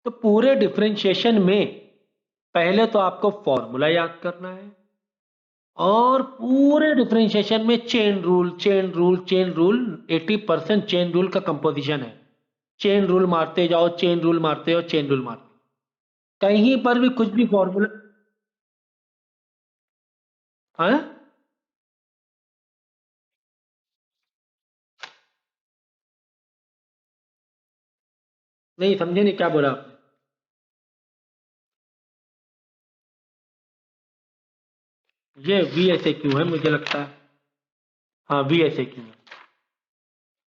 तो पूरे डिफरेंशिएशन में पहले तो आपको फॉर्मूला याद करना है और पूरे डिफरेंशिएशन में चेन रूल 80% चेन रूल का कंपोजिशन है। चेन रूल मारते जाओ, चेन रूल मारते हो, चेन रूल मारते, कहीं पर भी कुछ भी फॉर्मूला है। नहीं समझे, नहीं क्या बोला आपने? ये वी एस ए क्यू है मुझे लगता है। हाँ वी एस ए क्यू है,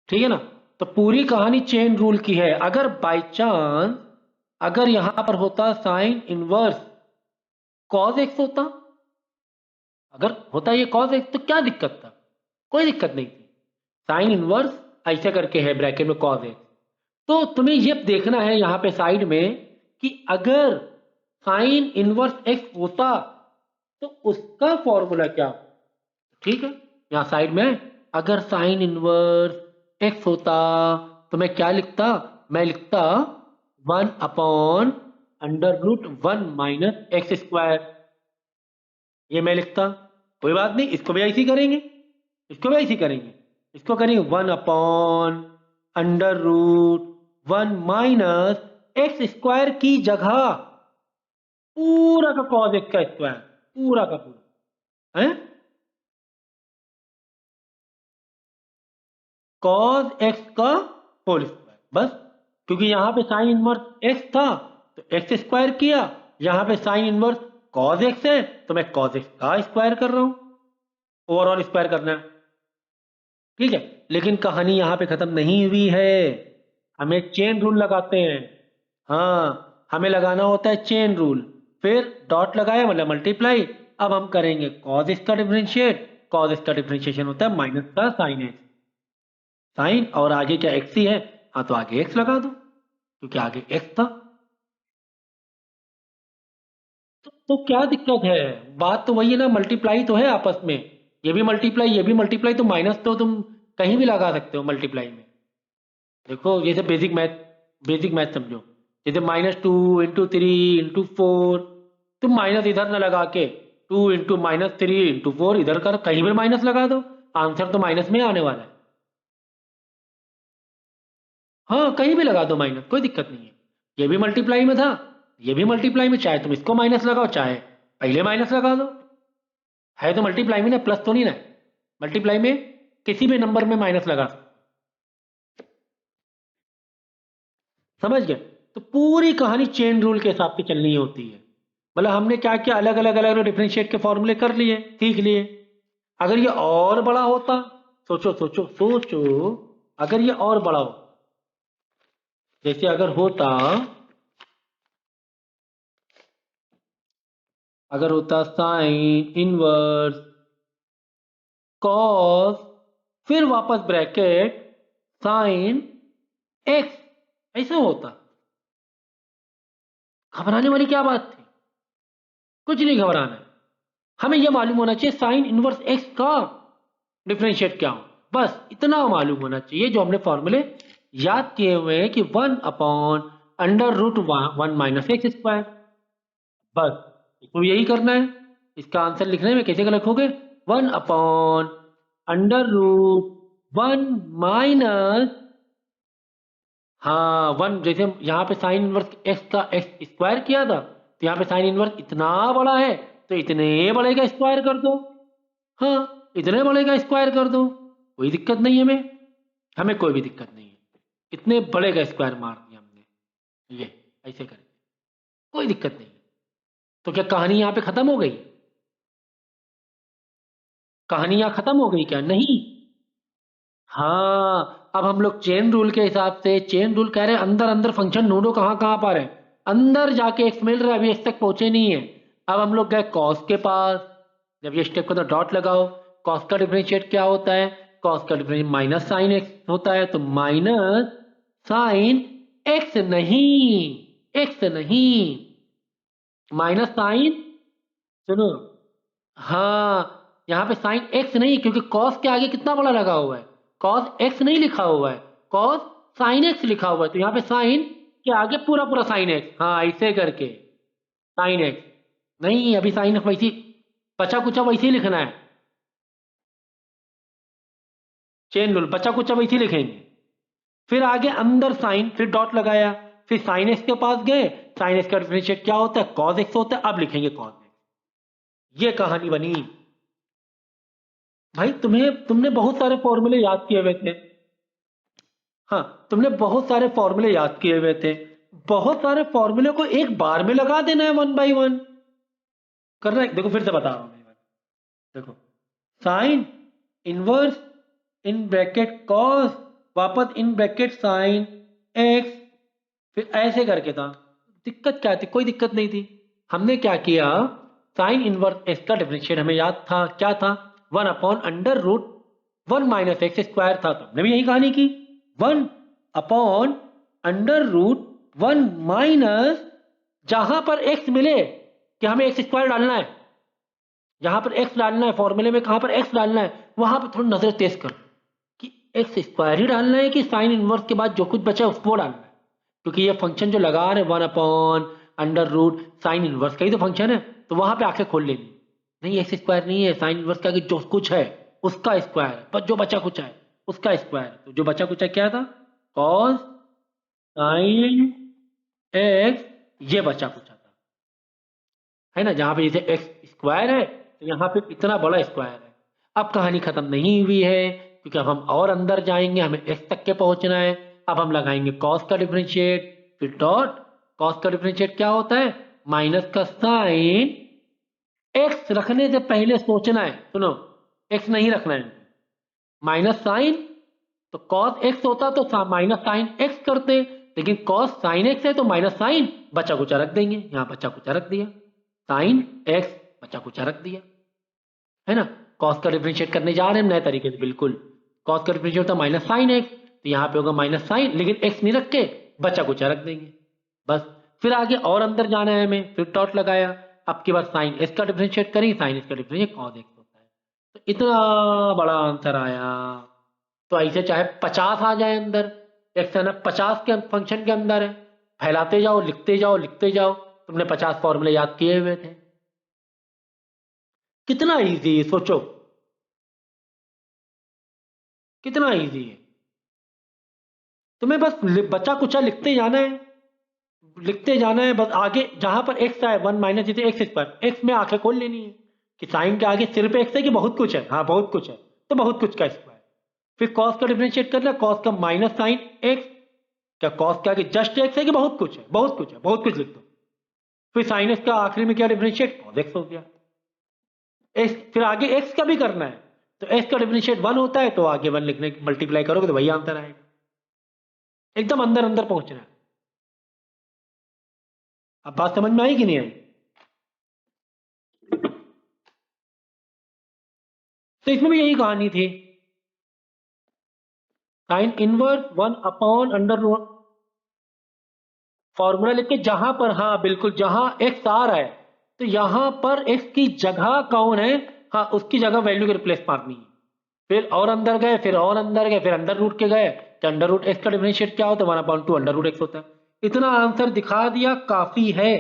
ठीक है ना। तो पूरी कहानी चेन रूल की है। अगर बाय चांस अगर यहां पर होता साइन इनवर्स कॉज एक्स होता, अगर होता ये कॉज एक्स तो क्या दिक्कत था? कोई दिक्कत नहीं थी। साइन इनवर्स ऐसे करके है ब्रैकेट में कॉज एक्स। तो तुम्हें ये देखना है यहाँ पे साइड में कि अगर साइन इनवर्स एक्स होता तो उसका फॉर्मूला क्या हो। ठीक है, यहाँ साइड में अगर साइन इनवर्स एक्स होता तो मैं क्या लिखता? मैं लिखता 1/√1 - x²। ये मैं लिखता, कोई बात नहीं, इसको भी ऐसे ही करेंगे, इसको भी ऐसे ही करेंगे। इसको करेंगे 1/√1 - x² की जगह पूरा का कॉज एक्स का स्क्वायर, पूरा का पूरा है कॉज एक्स का होल स्क्वायर बस। क्योंकि यहां पे साइन इनवर्स एक्स था तो एक्स स्क्वायर किया, यहां पे साइन इनवर्स कॉज एक्स है तो मैं कॉज एक्स का स्क्वायर कर रहा हूं, ओवरऑल स्क्वायर करना है। ठीक है, लेकिन कहानी यहां पे खत्म नहीं हुई है, हमें चेन रूल लगाते हैं। हाँ हमें लगाना होता है चेन रूल, फिर डॉट लगाया मतलब मल्टीप्लाई। अब हम करेंगे कॉज एक्स का डिफरेंशिएट, कॉज एक्स का डिफरेंशिएशन होता है माइनस का साइन एक्स। साइन और आगे क्या एक्स ही है, हाँ तो आगे एक्स लगा दो क्योंकि आगे एक्स था। तो क्या दिक्कत है? बात तो वही है ना, मल्टीप्लाई तो है आपस में। ये भी मल्टीप्लाई, ये भी मल्टीप्लाई, तो माइनस तो तुम कहीं भी लगा सकते हो मल्टीप्लाई में। देखो जैसे बेसिक मैथ समझो, जैसे -2 × 3 × 4, तुम माइनस इधर ना लगा के 2 × -3 × 4 इधर कर, कहीं भी माइनस लगा दो, आंसर तो माइनस में आने वाला है। हाँ कहीं भी लगा दो माइनस, कोई दिक्कत नहीं है। ये भी मल्टीप्लाई में था, ये भी मल्टीप्लाई में, चाहे तुम इसको माइनस लगाओ चाहे पहले माइनस लगा दो। है तो मल्टीप्लाई में ना, प्लस तो नहीं ना। मल्टीप्लाई में किसी भी नंबर में माइनस लगा सकते, समझ गए? तो पूरी कहानी चेन रूल के हिसाब से चलनी होती है। मतलब हमने क्या किया, अलग अलग डिफरेंशिएट के फॉर्मूले कर लिए, सीख लिए। अगर ये और बड़ा होता, सोचो सोचो सोचो, अगर ये और बड़ा हो, जैसे अगर होता साइन इनवर्स कॉस, फिर वापस ब्रैकेट साइन एक्स, ऐसा होता, घबराने वाली क्या बात थी? कुछ नहीं घबराना है। हमें यह मालूम होना चाहिए साइन इनवर्स एक्स का डिफरेंशिएट क्या हो, बस इतना मालूम होना चाहिए। जो हमने फॉर्मूले याद किए हुए हैं कि 1/√1 - x², बस इसको यही करना है। इसका आंसर लिखने में कैसे लिखोगे? 1/√1 माइनस, हाँ वन, जैसे यहाँ पे साइन इनवर्स एक्स का एक्स स्क्वायर किया था तो यहाँ पे साइन इनवर्स इतना बड़ा है तो इतने बड़े का स्क्वायर कर दो। हाँ इतने बड़े का स्क्वायर कर दो, कोई दिक्कत नहीं है। हमें हमें कोई भी दिक्कत नहीं है, इतने बड़े का स्क्वायर मार दिया हमने, ये ऐसे करें, कोई दिक्कत नहीं है। तो क्या कहानी यहाँ पे खत्म हो गई? कहानी यहाँ खत्म हो गई क्या? नहीं। हाँ अब हम लोग चेन रूल के हिसाब से, चेन रूल कह रहे हैं अंदर अंदर फंक्शन ढूंढो, कहाँ कहाँ पर है, अंदर जाके एक्स मिल रहा है, अभी एक्स तक पहुंचे नहीं है। अब हम लोग गए कॉस के पास, जब ये स्टेप को तो डॉट लगाओ। कॉस का डिफरेंशिएट क्या होता है? कॉस का डिफरेंशिएट माइनस साइन एक्स होता है, तो माइनस साइन एक्स नहीं, एक्स नहीं, माइनस साइन, सुनो, हाँ यहाँ पे साइन एक्स नहीं, क्योंकि कॉस के आगे कितना बड़ा लगा हुआ है, कॉस एक्स नहीं लिखा हुआ है, कॉस साइन एक्स लिखा हुआ है, तो यहाँ पे साइन के आगे पूरा पूरा साइन एक्स, हाँ ऐसे करके साइन एक्स, नहीं अभी साइन एक्स वैसी बचा कुचा वैसे ही लिखना है, चेन रूल बचा कुचा वैसे ही लिखेंगे। फिर आगे अंदर साइन, फिर डॉट लगाया, फिर साइन एक्स के पास गए, साइन एक्स का डिफरेंशिएट क्या होता है, कॉस एक्स होता है, अब लिखेंगे कॉस एक्स। ये कहानी बनी भाई। तुमने बहुत सारे फॉर्मूले याद किए हुए थे, हाँ तुमने बहुत सारे फॉर्मूले याद किए हुए थे, बहुत सारे फॉर्मूले को एक बार में लगा देना है वन बाई वन करना है। देखो फिर से बता रहा हूं मैं, देखो sine inverse in bracket cos, वापस इन ब्रैकेट साइन एक्स, फिर ऐसे करके था। दिक्कत क्या थी, कोई दिक्कत नहीं थी। हमने क्या किया, साइन इनवर्स एक्स का डिफरेंशिएट हमें याद था, क्या था, 1/√1 माइनस एक्स स्क्वायर था, तो हमने भी यही कहानी की, 1/√1 माइनस, जहां पर एक्स मिले कि हमें एक्स स्क्वायर डालना है, जहां पर एक्स डालना है फॉर्मूले में, कहां पर एक्स डालना है, वहां पर थोड़ी नजर तेज कर कि एक्स स्क्वायर ही डालना है कि साइन इनवर्स के बाद जो कुछ बचा है उसको डालना है, क्योंकि ये फंक्शन जो लगा रहे 1/√, साइन इनवर्स का ही तो फंक्शन है, तो वहां पे आंखें खोल लेनी, नहीं एक्स स्क्वायर नहीं है, साइन इनवर्स का आगे जो कुछ है उसका स्क्वायर है, बस जो बचा कुछ है उसका स्क्वायर है। तो जो बचा कुछ है क्या था, कॉस साइन एक्स, ये बचा कुछ था, है ना, जहां पे जैसे एक्स स्क्वायर है तो यहाँ पे इतना बड़ा स्क्वायर है। अब कहानी खत्म नहीं हुई है, क्योंकि अब हम और अंदर जाएंगे, हमें एक्स तक के पहुंचना है। अब हम लगाएंगे कॉस का डिफरेंशिएट, फिर डॉट, कॉस का डिफरेंशिएट क्या होता है, माइनस का साइन, एक्स रखने से पहले सोचना है, सुनो एक्स नहीं रखना है, माइनस साइन, तो कॉस एक्स होता तो माइनस साइन एक्स करते, लेकिन कॉस साइन एक्स है तो माइनस साइन, बचा कुचा रख देंगे, यहां बचा कुचा रख दिया, साइन एक्स बचा कुचा रख दिया, है ना। कॉस का डिफरेंशिएट करने जा रहे हैं नए तरीके से, बिल्कुल कॉस का डिफरेंशिएट होता है माइनस साइन एक्स, तो यहाँ पे होगा माइनस साइन, लेकिन एक्स नहीं रख के बचा कुचा रख देंगे बस। फिर आगे और अंदर जाना है हमें, फिर डॉट लगाया, अब की बार साइन एक्स का डिफरेंशिएट करेंगे, साइन एक्स का डिफरेंशिएट कॉस एक्स होता है, तो इतना बड़ा आंसर आया। तो ऐसे चाहे 50 आ जाए अंदर, एक्स है ना 50 के फंक्शन के अंदर है, फैलाते जाओ लिखते जाओ लिखते जाओ, तुमने 50 फॉर्मूले याद किए हुए थे, कितना इजी है सोचो, कितना इजी है। तुम्हें बस बचा कुचा लिखते जाना है, लिखते जाना है, बस आगे जहां पर एक्स आए 1 माइनस जैसे एक्स स्क्वायर, एक्स में आंखें खोल लेनी है कि साइन के आगे सिर्फ एक्स है कि बहुत कुछ है, हाँ बहुत कुछ है, तो बहुत कुछ का स्क्वायर। फिर कॉस का डिफरेंशिएट करना, कॉस का माइनस साइन एक्स, क्या कॉस के आगे जस्ट एक्स है कि बहुत कुछ है, बहुत कुछ है, बहुत कुछ लिख दो। फिर साइन एक्स का आखिरी में क्या डिफरेंशिएट, कॉस एक्स हो गया। एक्स फिर आगे एक्स का भी करना है, तो एक्स का डिफरेंशिएट 1 होता है, तो आगे 1 लिखने मल्टीप्लाई करोगे तो वही आंसर आएगा। एकदम अंदर अंदर पहुंचना है। अब बात समझ में आई कि नहीं आई, तो इसमें भी यही कहानी थी, साइन इनवर्स 1/√, फॉर्मूला लिख के जहां पर, हाँ बिल्कुल जहां एक्स आ रहा है, तो यहां पर एक्स की जगह कौन है, हाँ उसकी जगह वैल्यू के रिप्लेस मारनी है। फिर और अंदर गए, फिर और अंदर गए, फिर अंडर रूट के गए, तो अंडर रूट एक्स का डिफरेंशिएट क्या होता है, 1/2 अंडर रूट एक्स होता है। इतना आंसर दिखा दिया, काफी है,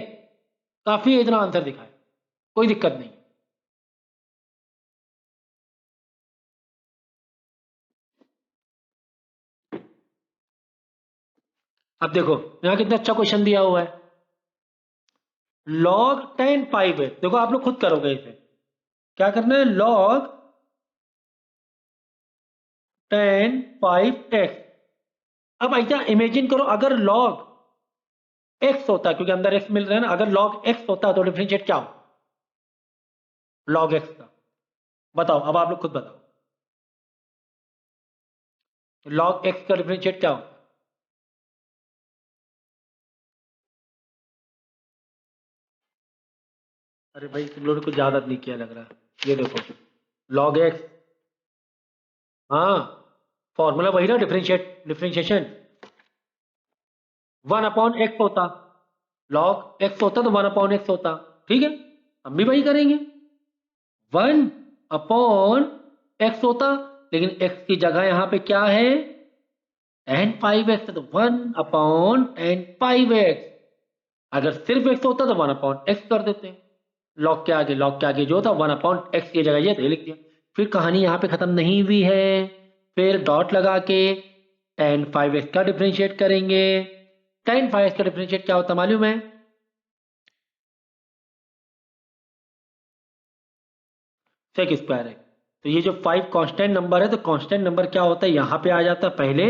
काफी है, इतना आंसर दिखाए, कोई दिक्कत नहीं। अब देखो यहाँ कितना अच्छा क्वेश्चन दिया हुआ है, log 10 5 है, देखो आप लोग खुद करोगे इसे, क्या करना है, log 10 5 x। अब ऐसा इमेजिन करो, अगर log x होता, क्योंकि अंदर x मिल रहा है ना, अगर log x होता तो डिफरेंशिएट क्या हो log x का, बताओ अब आप लोग खुद बताओ, log x का डिफरेंशिएट क्या हो। अरे भाई तुम लोगों ने कुछ ज्यादा नहीं किया लग रहा है, ये देखो log x, हाँ फॉर्मूला वही ना, डिफरेंशिएशन 1/x होता, log x होता तो 1/x होता, ठीक है, हम भी वही करेंगे, 1/x होता, लेकिन x की जगह यहां पे क्या है, tan 5x है तो 1/tan 5x। अगर सिर्फ x होता तो 1/x कर देते। लॉग के आगे जो था 1/x की जगह ये तो ये लिख दिया। फिर कहानी यहाँ पे खत्म नहीं हुई है। फिर डॉट लगा के tan 5x का डिफरेंशिएट करेंगे। tan 5x का डिफरेंशिएट क्या होता मालूम है? सेक स्क्वायर है। तो ये जो 5 कांस्टेंट नंबर है तो कांस्टेंट नंबर क्या होता है यहाँ पे आ जाता है पहले,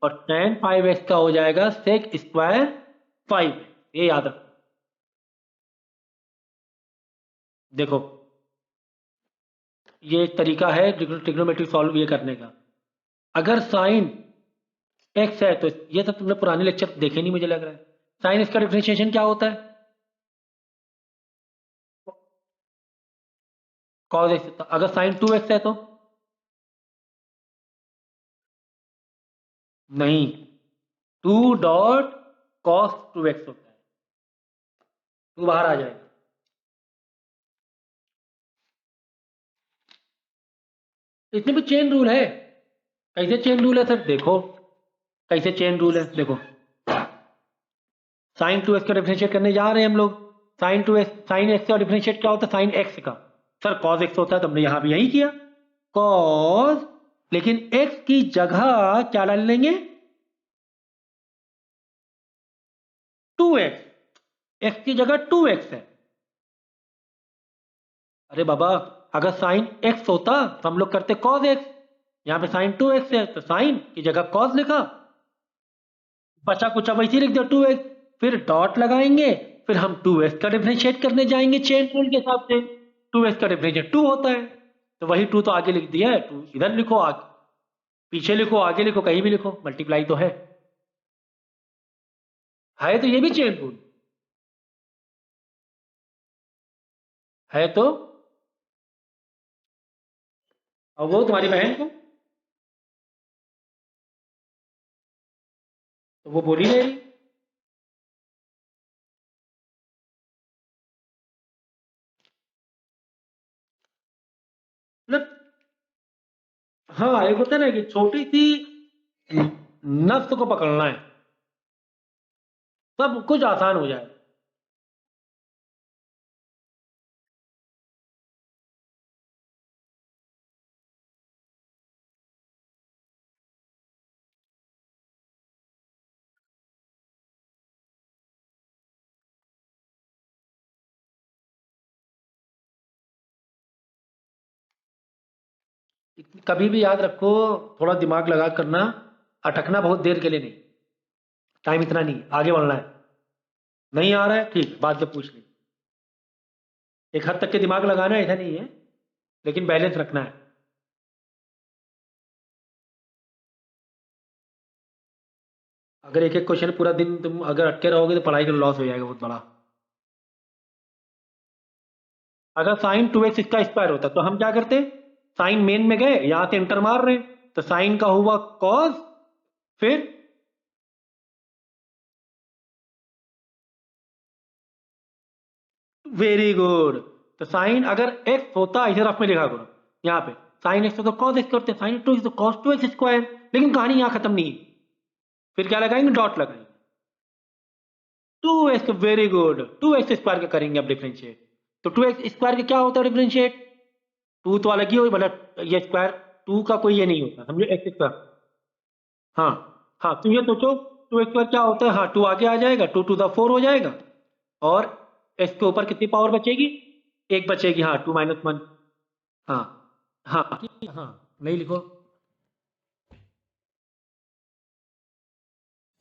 और tan 5x का हो जाएगा सेक स्क्वायर 5। ये याद रखो। देखो ये एक तरीका है ट्रिग्नोमेट्री सॉल्व ये करने का। अगर साइन एक्स है तो ये तो तुमने पुराने लेक्चर देखे नहीं मुझे लग रहा है। साइन एक्स का डिफरेंशिएशन क्या होता है? Cos x. अगर साइन 2x है तो नहीं, 2 डॉट cos 2x होता है। टू बाहर आ जाएगा। इसमें भी चेन रूल है। कैसे चेन रूल है सर? देखो कैसे चेन रूल है, देखो साइन 2x का डिफरेंशिएट करने जा रहे हैं हम लोग। साइन एक्स का डिफरेंशिएट क्या होता है? साइन एक्स का। सर कॉस एक्स होता है तो हमने यहां भी यही किया कॉस, लेकिन एक्स की जगह क्या डाल लेंगे? 2x। एक्स की जगह 2x है। अरे बाबा, अगर साइन एक्स होता तो हम लोग करते कॉस एक्स। यहाँ पे साइन 2x है तो साइन की जगह कॉस लिखा, बचा कुचा वैसे ही लिख दिया 2x। फिर डॉट लगाएंगे, फिर हम 2x का डिफरेंशिएट करने जाएंगे चेन रूल के हिसाब से। 2x का डिफरेंशिएट 2 होता है, तो वही 2 तो आगे लिख दिया है। 2 इधर लिखो, आगे पीछे लिखो, आगे लिखो, कहीं भी लिखो, मल्टीप्लाई तो है तो ये भी चेन रूल है तो। और वो तुम्हारी बहन को तो वो बोल ही नहीं रही। मतलब हाँ, एक होता है ना कि छोटी सी नफ्स को पकड़ना है, सब कुछ आसान हो जाए। कभी भी याद रखो, थोड़ा दिमाग लगा करना, अटकना बहुत देर के लिए नहीं। टाइम इतना नहीं, आगे बढ़ना है। नहीं आ रहा है ठीक, बाद में पूछ ली। एक हद तक के दिमाग लगाना है, ऐसा नहीं है, लेकिन बैलेंस रखना है। अगर एक एक क्वेश्चन पूरा दिन तुम अगर अटके रहोगे तो पढ़ाई का लॉस हो जाएगा बहुत बड़ा। अगर साइन 2x इसका स्क्वायर होता तो हम क्या करते? साइन मेन में गए, यहां से इंटर मार रहे हैं तो साइन का हुआ कॉस, फिर वेरी गुड। तो साइन अगर एक्स होता, इसे रफ में लिखा करो यहाँ पे, साइन एक्स तो कॉस एक्स करते हैं, साइन 2x तो कॉस 2x स्क्वायर। लेकिन कहानी यहाँ खत्म नहीं है। फिर क्या लगाएंगे? डॉट लगाएंगे। 2x, very good, 2x square का करेंगे अब डिफरेंशिएट। तो 2x स्क्वायर का क्या होता है डिफरेंशिएट? 2 तो अलग ही हो, मतलब ये स्क्वायर 2 का कोई ये नहीं होता, समझो एक्स स्क्वायर। हाँ हाँ, तो ये सोचो 2 स्क्वायर क्या होता है? हाँ 2 आगे आ जाएगा, 2 टू द 4 हो जाएगा, और एक्स के ऊपर कितनी पावर बचेगी? एक बचेगी, हाँ 2 - 1। हाँ हाँ हाँ, नहीं लिखो।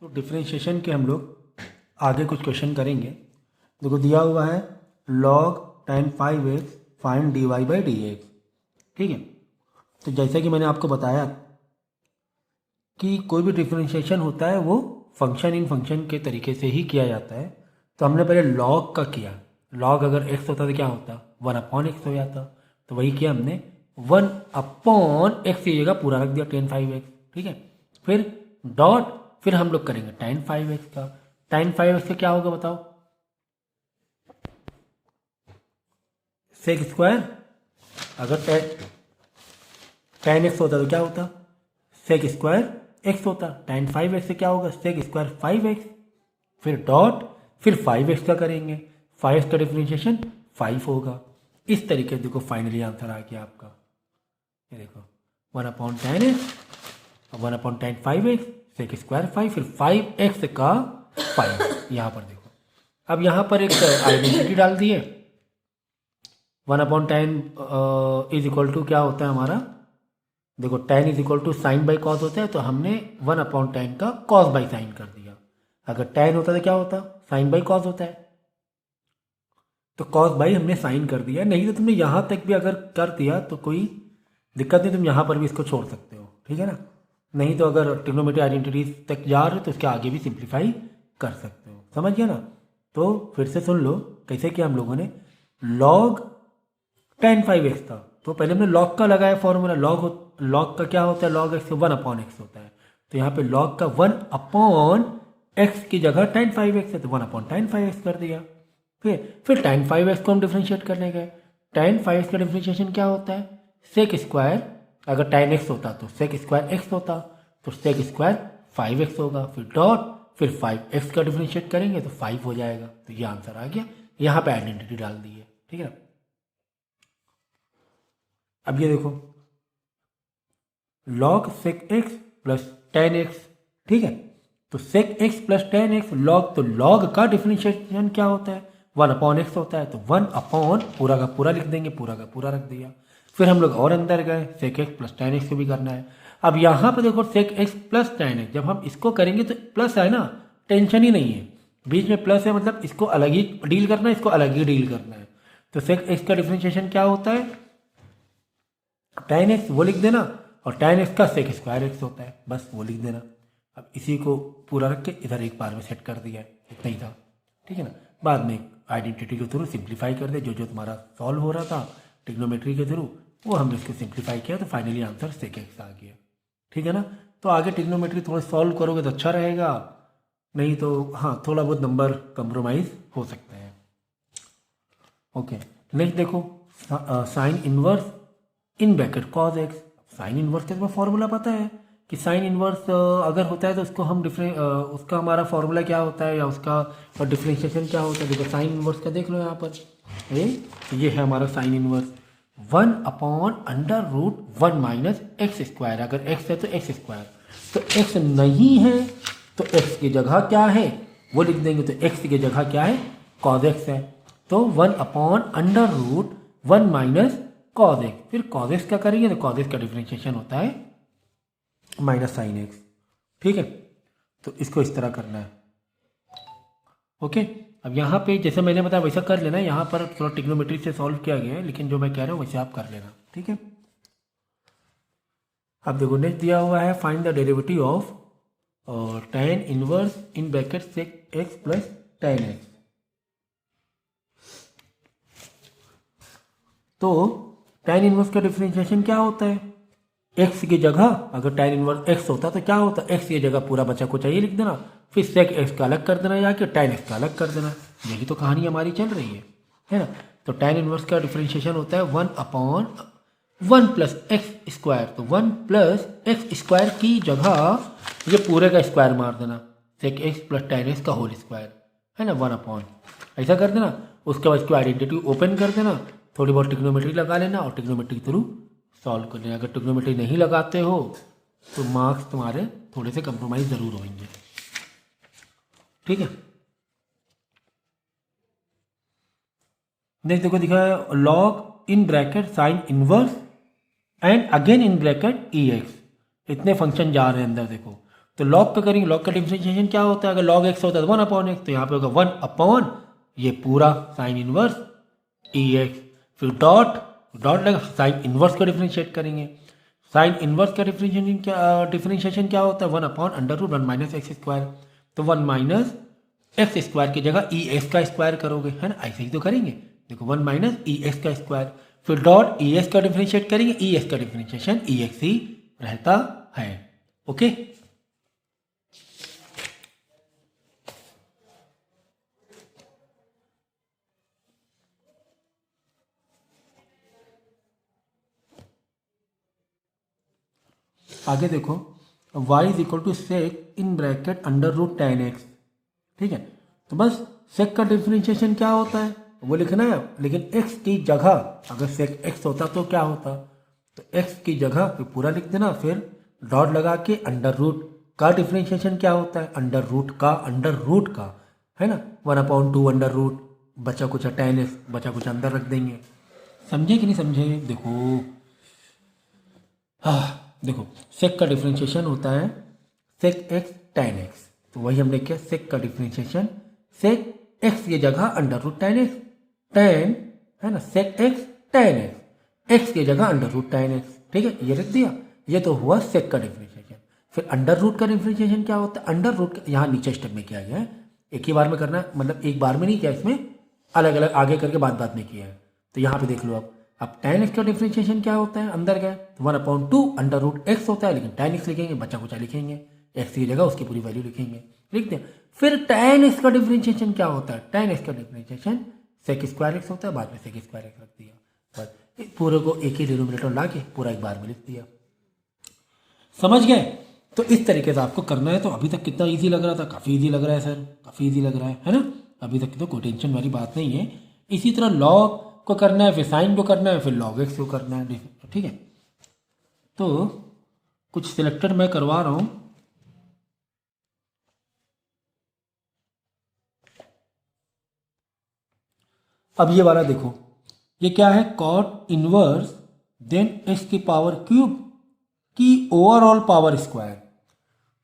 तो डिफरेंशिएशन के हम लोग आगे कुछ क्वेश्चन करेंगे। देखो दिया हुआ है log tan 5x find dy/dx। ठीक है, तो जैसा कि मैंने आपको बताया कि कोई भी डिफरेंशिएशन होता है वो फंक्शन इन फंक्शन के तरीके से ही किया जाता है। तो हमने पहले log का किया। log अगर x होता तो क्या होता? 1/x हो जाता। तो वही किया हमने, 1/x की जगह पूरा रख दिया tan 5x। ठीक है, फिर डॉट, फिर हम लोग करेंगे tan 5x का। tan 5x का क्या होगा बताओ? Sec square. अगर tan x होता तो क्या होता? सेक स्क्वायर एक्स होता, tan 5x से क्या होगा सेक स्क्वायर 5x, फिर डॉट, फिर 5x का करेंगे, 5x का डिफरेंशिएशन 5 होगा। इस तरीके से देखो फाइनली आंसर आ गया आपका, ये देखो 1/10x 1/10 सेक स्क्वायर 5, फिर 5x का 5 यहाँ पर देखो। अब यहाँ पर एक आइडेंटिटी डाल दिए, 1/10 इज इक्वल टू क्या होता है हमारा, देखो tan is equal to sine by cos होता है, तो हमने 1/10 का कॉस बाई साइन कर दिया। अगर tan होता तो क्या होता, साइन बाई कॉस होता है, तो कॉस बाई हमने साइन कर दिया। नहीं तो तुमने यहाँ तक भी अगर कर दिया तो कोई दिक्कत नहीं, तुम यहाँ पर भी इसको छोड़ सकते हो, ठीक है ना। नहीं तो अगर ट्रिग्नोमेट्री आइडेंटिटीज तक जा रहे हो तो उसके आगे भी सिंप्लीफाई कर सकते हो, समझ गया ना। तो फिर से सुन लो कैसे किया हम लोगों ने, लॉग tan 5x था, तो पहले हमने लॉग का लगाया फॉर्मूला, लॉग का क्या होता है, लॉग एक्स 1/x होता है, तो यहाँ पे लॉग का 1/x की जगह tan 5x है तो 1/tan 5x कर दिया। फिर tan 5x को हम डिफ्रेंशिएट करने गए, tan 5x का डिफ्रेंशिएशन क्या होता है, सेक स्क्वायर, अगर tan x होता तो सेक स्क्वायर x होता, तो सेक स्क्वायर 5x होगा, फिर डॉट, फिर 5x का डिफ्रेंशिएट करेंगे तो 5 हो जाएगा। तो ये आंसर आ गया, यहाँ पे आइडेंटिटी डाल दी है, ठीक है ना। अब ये देखो log sec x plus tan x, ठीक है, तो sec x plus tan x log, तो लॉग का डिफरेंशिएशन क्या होता है, 1/x होता है, तो 1 पूरा का पूरा लिख देंगे, पूरा का पूरा रख दिया। फिर हम लोग और अंदर गए, सेक x प्लस tan x को भी करना है। अब यहाँ पे देखो सेक x प्लस tan x, जब हम इसको करेंगे तो प्लस है ना, टेंशन ही नहीं है, बीच में प्लस है मतलब इसको अलग ही डील करना है, इसको अलग ही डील करना है। तो सेक x का डिफरेंशिएशन क्या होता है, tan x वो लिख देना, और tan x का सेक स्क्वायर x होता है, बस वो लिख देना। अब इसी को पूरा रख के इधर एक बार में सेट कर दिया है, इतना ही था, ठीक है ना। बाद में आइडेंटिटी के थ्रू सिंप्लीफाई कर दे, जो जो तुम्हारा सॉल्व हो रहा था ट्रिग्नोमेट्री के थ्रू वो हमने इसको सिंप्लीफाई किया, तो फाइनली आंसर सेक एक्स आ गया, ठीक है ना। तो आगे ट्रिग्नोमेट्री थोड़ा सॉल्व करोगे तो अच्छा रहेगा, नहीं तो हाँ थोड़ा बहुत नंबर कंप्रोमाइज़ हो सकते हैं। ओके नेक्स्ट देखो, sine inverse in bracket cos x. Sine inverse का तुम्हें फॉर्मूला पता है कि साइन इनवर्स अगर होता है तो उसको हम उसका हमारा फॉर्मूला क्या होता है या उसका डिफ्रेंशिएशन क्या होता है। देखो साइन इनवर्स का देख लो यहाँ पर, ये है हमारा sine inverse 1/√1 minus x square. अगर एक्स है तो एक्स स्क्वायर, तो एक्स नहीं है तो एक्स की जगह क्या है वो लिख देंगे, तो एक्स की जगह क्या है कॉज एक्स है, तो 1/√1 माइनस कॉज एक्स। फिर कॉज एक्स क्या करेंगे, तो कॉज एक्स का डिफरेंशिएशन होता है माइनस साइन एक्स, ठीक है। तो इसको इस तरह करना है, ओके। अब यहाँ पे जैसे मैंने बताया वैसा कर लेना, यहाँ पर थोड़ा ट्रिग्नोमेट्री से सॉल्व किया गया है, लेकिन जो मैं कह रहा हूँ वैसे आप कर लेना, ठीक है। अब देखो नेक्स्ट दिया हुआ है find the derivative of tan inverse in bracket sec x plus tan x. तो tan इनवर्स का डिफरेंशिएशन क्या होता है, x की जगह अगर tan इनवर्स x होता तो क्या होता, x की जगह पूरा बचा को चाहिए लिख देना, फिर sec x का अलग कर देना जाके tan x का अलग कर देना। यही तो कहानी हमारी चल रही है ना। तो tan इनवर्स का डिफरेंशिएशन होता है 1/1 प्लस एक्स स्क्वायर, तो 1 प्लस एक्स स्क्वायर की जगह ये पूरे का स्क्वायर मार देना, sec x plus tan x का होल स्क्वायर, है ना, 1/, ऐसा कर देना। उसके बाद इसको आइडेंटिटी ओपन कर देना, थोड़ी बहुत ट्रिग्नोमेट्री लगा लेना और ट्रिग्नोमेट्री के थ्रू सॉल्व कर लेना। अगर ट्रिग्नोमेट्री नहीं लगाते हो तो मार्क्स तुम्हारे थोड़े से कंप्रोमाइज ज़रूर होंगे, ठीक है। नेक्स्ट देखो दिखा है log in bracket sine inverse and again in bracket E x, इतने फंक्शन जा रहे हैं अंदर देखो। तो लॉग का करेंगे, लॉग का डिफरेंशिएशन क्या होता है, अगर लॉग एक्स होता है तो 1/x, तो यहाँ पे होगा 1/, ये पूरा साइन इनवर्स ई एक्स, फिर डॉट लगा साइन इनवर्स का डिफरेंशिएट करेंगे। साइन इनवर्स का डिफरेंशिएशन क्या होता है, 1/√1 माइनस एक्स स्क्वायर, तो 1 माइनस एक्स स्क्वायर की जगह ई एक्स का स्क्वायर करोगे, है ना, ऐसे ही तो करेंगे। देखो 1 माइनस ई एक्स का स्क्वायर, फिर डॉट ई एक्स का डिफरेंशिएट करेंगे, ई एक्स का डिफरेंशिएशन ई एक्स ही रहता है, ओके। आगे देखो y is equal to sec in bracket under root ten x, ठीक है। तो बस सेक का डिफरेंशिएशन क्या होता है वो लिखना है, लेकिन x की जगह अगर सेक x होता तो क्या होता, तो x की जगह पे पूरा लिख देना, फिर डॉट लगा के अंडर रूट का डिफरेंशिएशन क्या होता है, अंडर रूट का है ना, 1/2 अंडर रूट, बचा कुछ टेन एक्स, बचा कुछ अंदर रख देंगे। समझे कि नहीं समझे? देखो देखो सेक का डिफरेंशिएशन होता है सेक एक्स टेन एक्स, तो वही हमने किया, सेक का डिफरेंशिएशन सेक एक्स की जगह under root ten x, ten है ना, sec x ten x, x की जगह अंडर रूट टेन एक्स, ठीक है, ये लिख दिया। ये तो हुआ सेक का डिफरेंशिएशन। फिर अंडर रूट का डिफरेंशिएशन क्या होता है, अंडर रूट यहाँ नीचे स्टेप में किया गया है, एक ही बार में करना है, मतलब एक बार में नहीं किया, इसमें अलग अलग आगे करके बाद में किया है। तो यहाँ पे देख लो अब टेन एक्स का डिफरेंशिएशन क्या होता है, अंदर गए तो 1/2 अंडर रूट एक्स होता है, लेकिन टेन एक्स लिखेंगे, बच्चा कुचा लिखेंगे, एक्स की जगह उसकी पूरी वैल्यू लिखेंगे, लिख दें। फिर टेन एक्स का डिफरेंशिएशन क्या होता है, टेन एक्स का डिफरेंशिएशन सेक स्क्वायर एक्स होता है, बाद में सेक स्क्वायर एक्स रख दिया, बस पूरे को एक ही डिनोमिनेटर ला के पूरा एक बार में लिख दिया। समझ गए? तो इस तरीके से आपको करना है। तो अभी तक कितना इजी लग रहा था, काफ़ी इजी लग रहा है सर, काफ़ी इजी लग रहा है ना, अभी तक तो कोई टेंशन वाली बात नहीं है। इसी तरह लॉग को करना है, फिर साइन को करना है, फिर लॉग एक्स को करना है, ठीक है। तो कुछ सिलेक्टेड मैं करवा रहा हूं, अब ये वाला देखो, ये क्या है, कॉट इनवर्स देन एक्स की पावर क्यूब की ओवरऑल पावर स्क्वायर।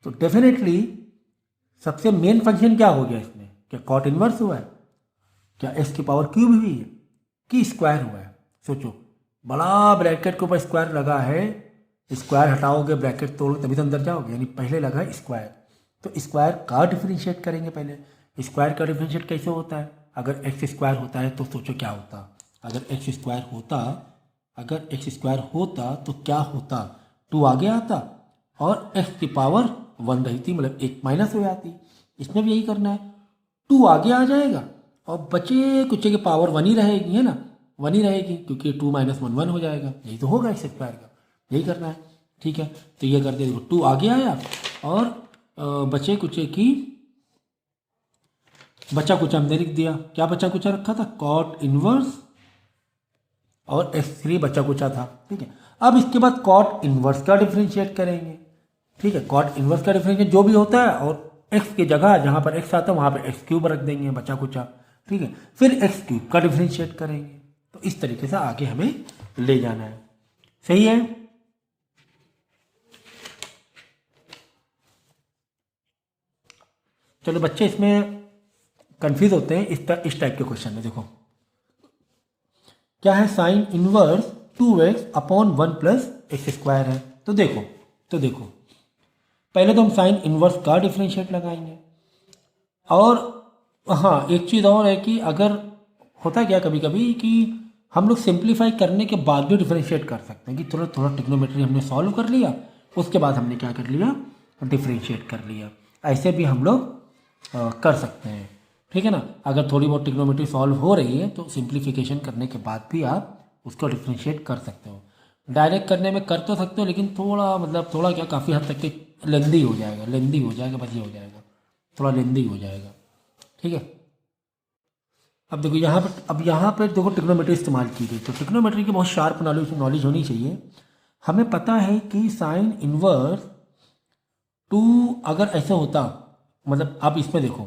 तो डेफिनेटली सबसे मेन फंक्शन क्या हो गया इसमें, क्या कॉट इनवर्स हुआ है, क्या एक्स की पावर क्यूब हुई है कि स्क्वायर हुआ है। सोचो, बड़ा ब्रैकेट के ऊपर स्क्वायर लगा है, स्क्वायर हटाओगे ब्रैकेट तोड़ो तभी तो अंदर जाओगे, यानी पहले लगा है स्क्वायर, तो स्क्वायर का डिफरेंशिएट करेंगे पहले। स्क्वायर का डिफरेंशिएट कैसे होता है, अगर एक्स स्क्वायर होता है तो सोचो क्या होता, अगर एक्स स्क्वायर होता तो क्या होता, 2 आगे आता और एक्स की पावर 1 रहती, मतलब 1 माइनस हो जाती। इसमें भी यही करना है, 2 आगे आ जाएगा और बचे कुचे की पावर 1 ही रहेगी, है ना, 1 ही रहेगी, क्योंकि 2 - 1 1 हो जाएगा, यही तो होगा एक्स स्क्वायर का, यही करना है, ठीक है। तो ये कर दिया, देखो 2 आगे आया और बचे कुचे की बचा कुचा हमने लिख दिया, क्या बचा कुचा रखा था, कॉट इनवर्स और x3 बचा कुचा था, ठीक है। अब इसके बाद कॉट इनवर्स का डिफरेंशिएट करेंगे, ठीक है, कॉट इनवर्स का डिफरेंशिएट जो भी होता है, और x की जगह जहाँ पर x आता है वहाँ पर x³ रख देंगे, बचा कुचा, ठीक है। फिर x³ का डिफरेंशिएट करेंगे। तो इस तरीके से आगे हमें ले जाना है, सही है। चलो बच्चे इसमें कंफ्यूज होते हैं इस टाइप के क्वेश्चन में। देखो क्या है, साइन इनवर्स 2x/1 + x² है। तो देखो पहले तो हम साइन इनवर्स का डिफरेंशिएट लगाएंगे, और हाँ एक चीज़ और है कि अगर होता क्या कभी कभी कि हम लोग सिंप्लीफाई करने के बाद भी डिफरेंशिएट कर सकते हैं, कि थोड़ा थोड़ा ट्रिग्नोमेट्री हमने सॉल्व कर लिया, उसके बाद हमने क्या कर लिया, डिफरेंशिएट कर लिया। ऐसे भी हम लोग कर सकते हैं, ठीक है ना। अगर थोड़ी बहुत ट्रिग्नोमेट्री सॉल्व हो रही है तो सिंप्लीफिकेशन करने के बाद भी आप उसको डिफरेंशिएट कर सकते हो। डायरेक्ट करने में कर तो सकते हो, लेकिन थोड़ा क्या काफ़ी हद तक के लेंदी हो जाएगा, बस ये हो जाएगा, थोड़ा लेंदी हो जाएगा, ठीक है। अब देखो यहाँ पर देखो ट्रिग्नोमेट्री इस्तेमाल की गई, तो ट्रिग्नोमेट्री की बहुत शार्प नॉलेज होनी चाहिए। हमें पता है कि साइन इनवर्स 2 अगर ऐसे होता, मतलब आप इसमें देखो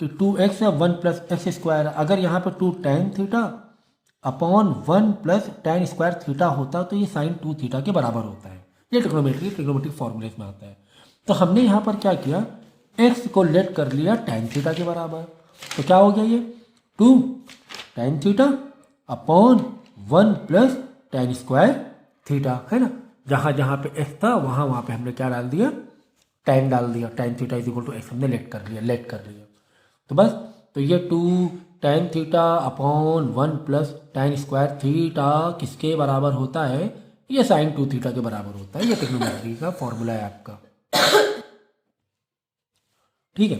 कि 2x या 1 + x², अगर यहाँ पर 2 tan θ/1 + tan स्क्वायर थीटा होता तो ये sin 2 θ के बराबर होता है। ये ट्रिग्नोमेट्रिक फॉर्मूले में आता है। तो हमने यहाँ पर क्या किया, x को लेट कर लिया tan θ के बराबर, तो क्या हो गया, ये 2 tan θ/1 + tan स्क्वायर थीटा, है ना। जहाँ जहाँ पे x था वहाँ पे हमने क्या डाल दिया, tan डाल दिया, tan θ = x हमने लेट कर लिया। तो बस, तो ये 2 tan θ/1 + tan स्क्वायर थीटा किसके बराबर होता है, ये sin 2 θ के बराबर होता है। ये ट्रिग्नोमेट्री का फॉर्मूला है आपका, ठीक है।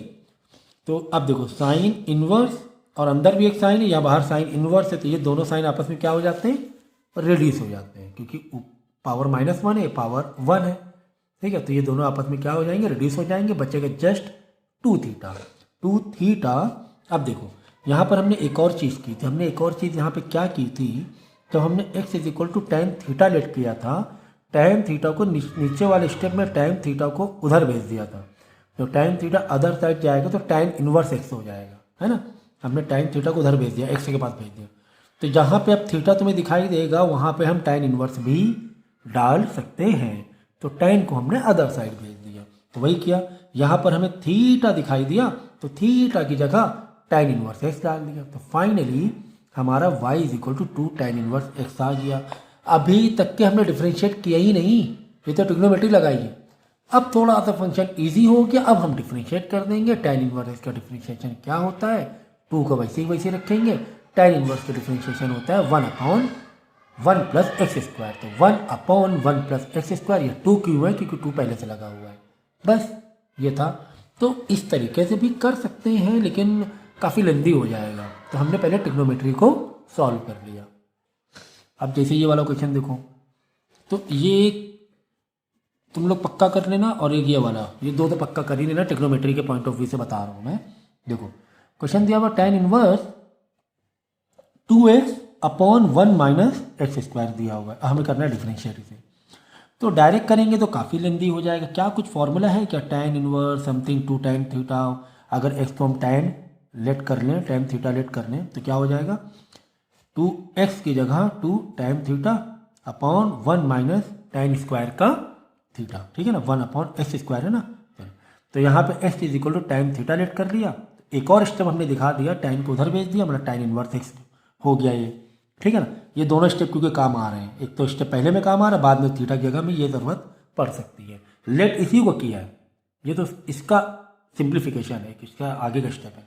तो अब देखो साइन इनवर्स, और अंदर भी एक साइन है, या बाहर साइन इनवर्स है, तो ये दोनों साइन आपस में क्या हो जाते हैं, रेडियस हो जाते हैं, क्योंकि पावर -1 है, पावर 1 है, ठीक है। तो ये दोनों आपस में क्या हो जाएंगे, रिड्यूस हो जाएंगे, बचेगा जस्ट 2 थीटा। 2 थीटा। अब देखो यहाँ पर हमने एक और चीज़ की थी, हमने एक और चीज़ यहाँ पे क्या की थी, तो हमने x is equal to tan theta let किया था, tan थीटा को नीचे वाले स्टेप में tan थीटा को उधर भेज दिया था, तो tan थीटा अदर साइड जाएगा तो tan इनवर्स x हो जाएगा, है ना। हमने tan थीटा को उधर भेज दिया, x के पास भेज दिया, तो जहाँ पे अब थीटा तुम्हें दिखाई देगा वहाँ पे हम tan इनवर्स भी डाल सकते हैं, तो tan को हमने अदर साइड भेज दिया, तो वही किया। यहाँ पर हमें थीटा दिखाई दिया तो थीटा की जगह tan इनवर्स x डाल दिया, तो फाइनली हमारा y is equal to 2 tan inverse x आ गया। अभी तक के हमने डिफ्रेंशिएट किया ही नहीं, ये तो ट्रिग्नोमेट्री लगाई है। अब थोड़ा सा फंक्शन इजी हो गया, अब हम डिफ्रेंशिएट कर देंगे। tan इनवर्स x का डिफ्रेंशिएशन क्या होता है, 2 को वैसे ही वैसे रखेंगे, tan इनवर्स का डिफ्रेंशिएशन होता है 1/1 प्लस एक्स स्क्वायर, तो 1/1 प्लस एक्स स्क्वायर, ये 2 क्यों है, क्योंकि 2 पहले से लगा हुआ है, बस ये था। तो इस तरीके से भी कर सकते हैं, लेकिन काफ़ी लेंदी हो जाएगा, तो हमने पहले ट्रिग्नोमेट्री को सॉल्व कर लिया। अब जैसे ये वाला क्वेश्चन देखो, तो ये तुम लोग पक्का कर लेना, और एक ये वाला, ये दो तो पक्का कर ही लेना, ट्रिग्नोमेट्री के पॉइंट ऑफ व्यू से बता रहा हूँ मैं। देखो क्वेश्चन दिया हुआ tan inverse 2x/1 minus x square दिया हुआ है, हमें करना है डिफरेंशिएट इसे। तो डायरेक्ट करेंगे तो काफ़ी लेंदी हो जाएगा। क्या कुछ फॉर्मूला है क्या, tan inverse something 2 tan theta, अगर x को हम tan लेट कर लें, tan थीटा लेट कर लें, तो क्या हो जाएगा, 2x की जगह 2 tan theta upon 1 minus tan square का थीटा, ठीक है ना, 1/x स्क्वायर है ना। तो यहाँ पे x is equal to tan theta let कर लिया, एक और स्टेप हमने दिखा दिया, tan को उधर भेज दिया, मतलब tan इनवर्स x हो गया ये, ठीक है ना। ये दोनों स्टेप क्योंकि काम आ रहे हैं, एक तो स्टेप पहले में काम आ रहा है, बाद में थीटा की जगह में ये ज़रूरत पड़ सकती है। लेट इसी को किया है, ये तो इसका सिंप्लीफिकेशन है, इसका आगे का स्टेप है,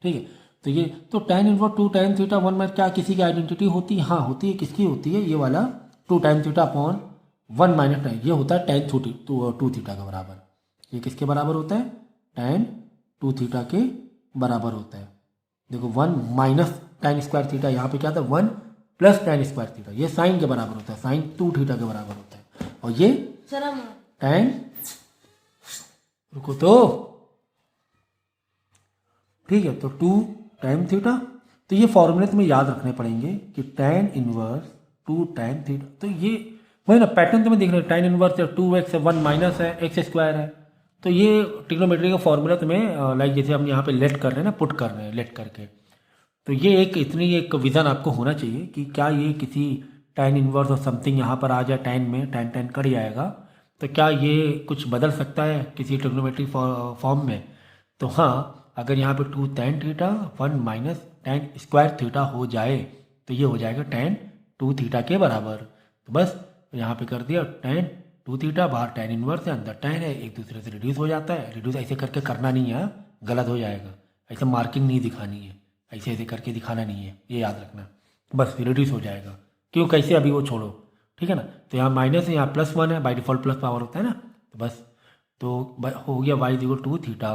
ठीक है। तो ये तो tan इनवर्स 2 tan थीटा 1 में क्या किसी की आइडेंटिटी होती है, हाँ होती है, किसकी होती है, ये वाला 2 tan theta upon 1 minus tan, ये होता है tan 2 थीटा का बराबर। ये किसके बराबर होता है, tan 2 थीटा के बराबर होता है। देखो 1 माइनस tan स्क्वायर थीटा, यहाँ पे क्या था 1 प्लस tan स्क्वायर थीटा, ये साइन के बराबर होता है, साइन 2 थीटा के बराबर होता है, और ये tan, रुको तो, ठीक है, तो 2 tan थीटा। तो ये फॉर्मूले तुम्हें याद रखने पड़ेंगे कि tan इनवर्स 2 tan थीटा, तो ये वही ना पैटर्न तुम्हें देख रहे हो, tan इनवर्स 2x है, 1 माइनस है, एक्स स्क्वायर है, तो ये ट्रिग्नोमेट्री का फॉर्मूला तुम्हें लाइक जैसे हम यहाँ पे लेट कर रहे हैं ना, पुट कर रहे हैं लेट करके, तो ये एक इतनी एक विजन आपको होना चाहिए कि क्या ये किसी tan इनवर्स और समथिंग यहाँ पर आ जाए, tan में tan कट जाएगा, तो क्या ये कुछ बदल सकता है किसी ट्रिग्नोमेट्री फॉर्म में। तो हाँ, अगर यहाँ पे 2 tan theta 1 minus tan square theta हो जाए तो ये हो जाएगा tan 2 थीटा के बराबर। तो बस यहाँ पे कर दिया tan 2 थीटा, बाहर tan इनवर्स है, अंदर tan है, एक दूसरे से रिड्यूस हो जाता है। रिड्यूस ऐसे करके करना नहीं है, गलत हो जाएगा, ऐसे मार्किंग नहीं दिखानी है, ऐसे ऐसे करके दिखाना नहीं है, ये याद रखना, बस रिड्यूस हो जाएगा। क्यों, कैसे, अभी वो छोड़ो, ठीक है ना। तो यहाँ माइनस है, यहाँ +1 है, बाई डिफॉल्ट प्लस पावर होता है ना, तो बस तो हो गया y इक्वल 2 थीटा।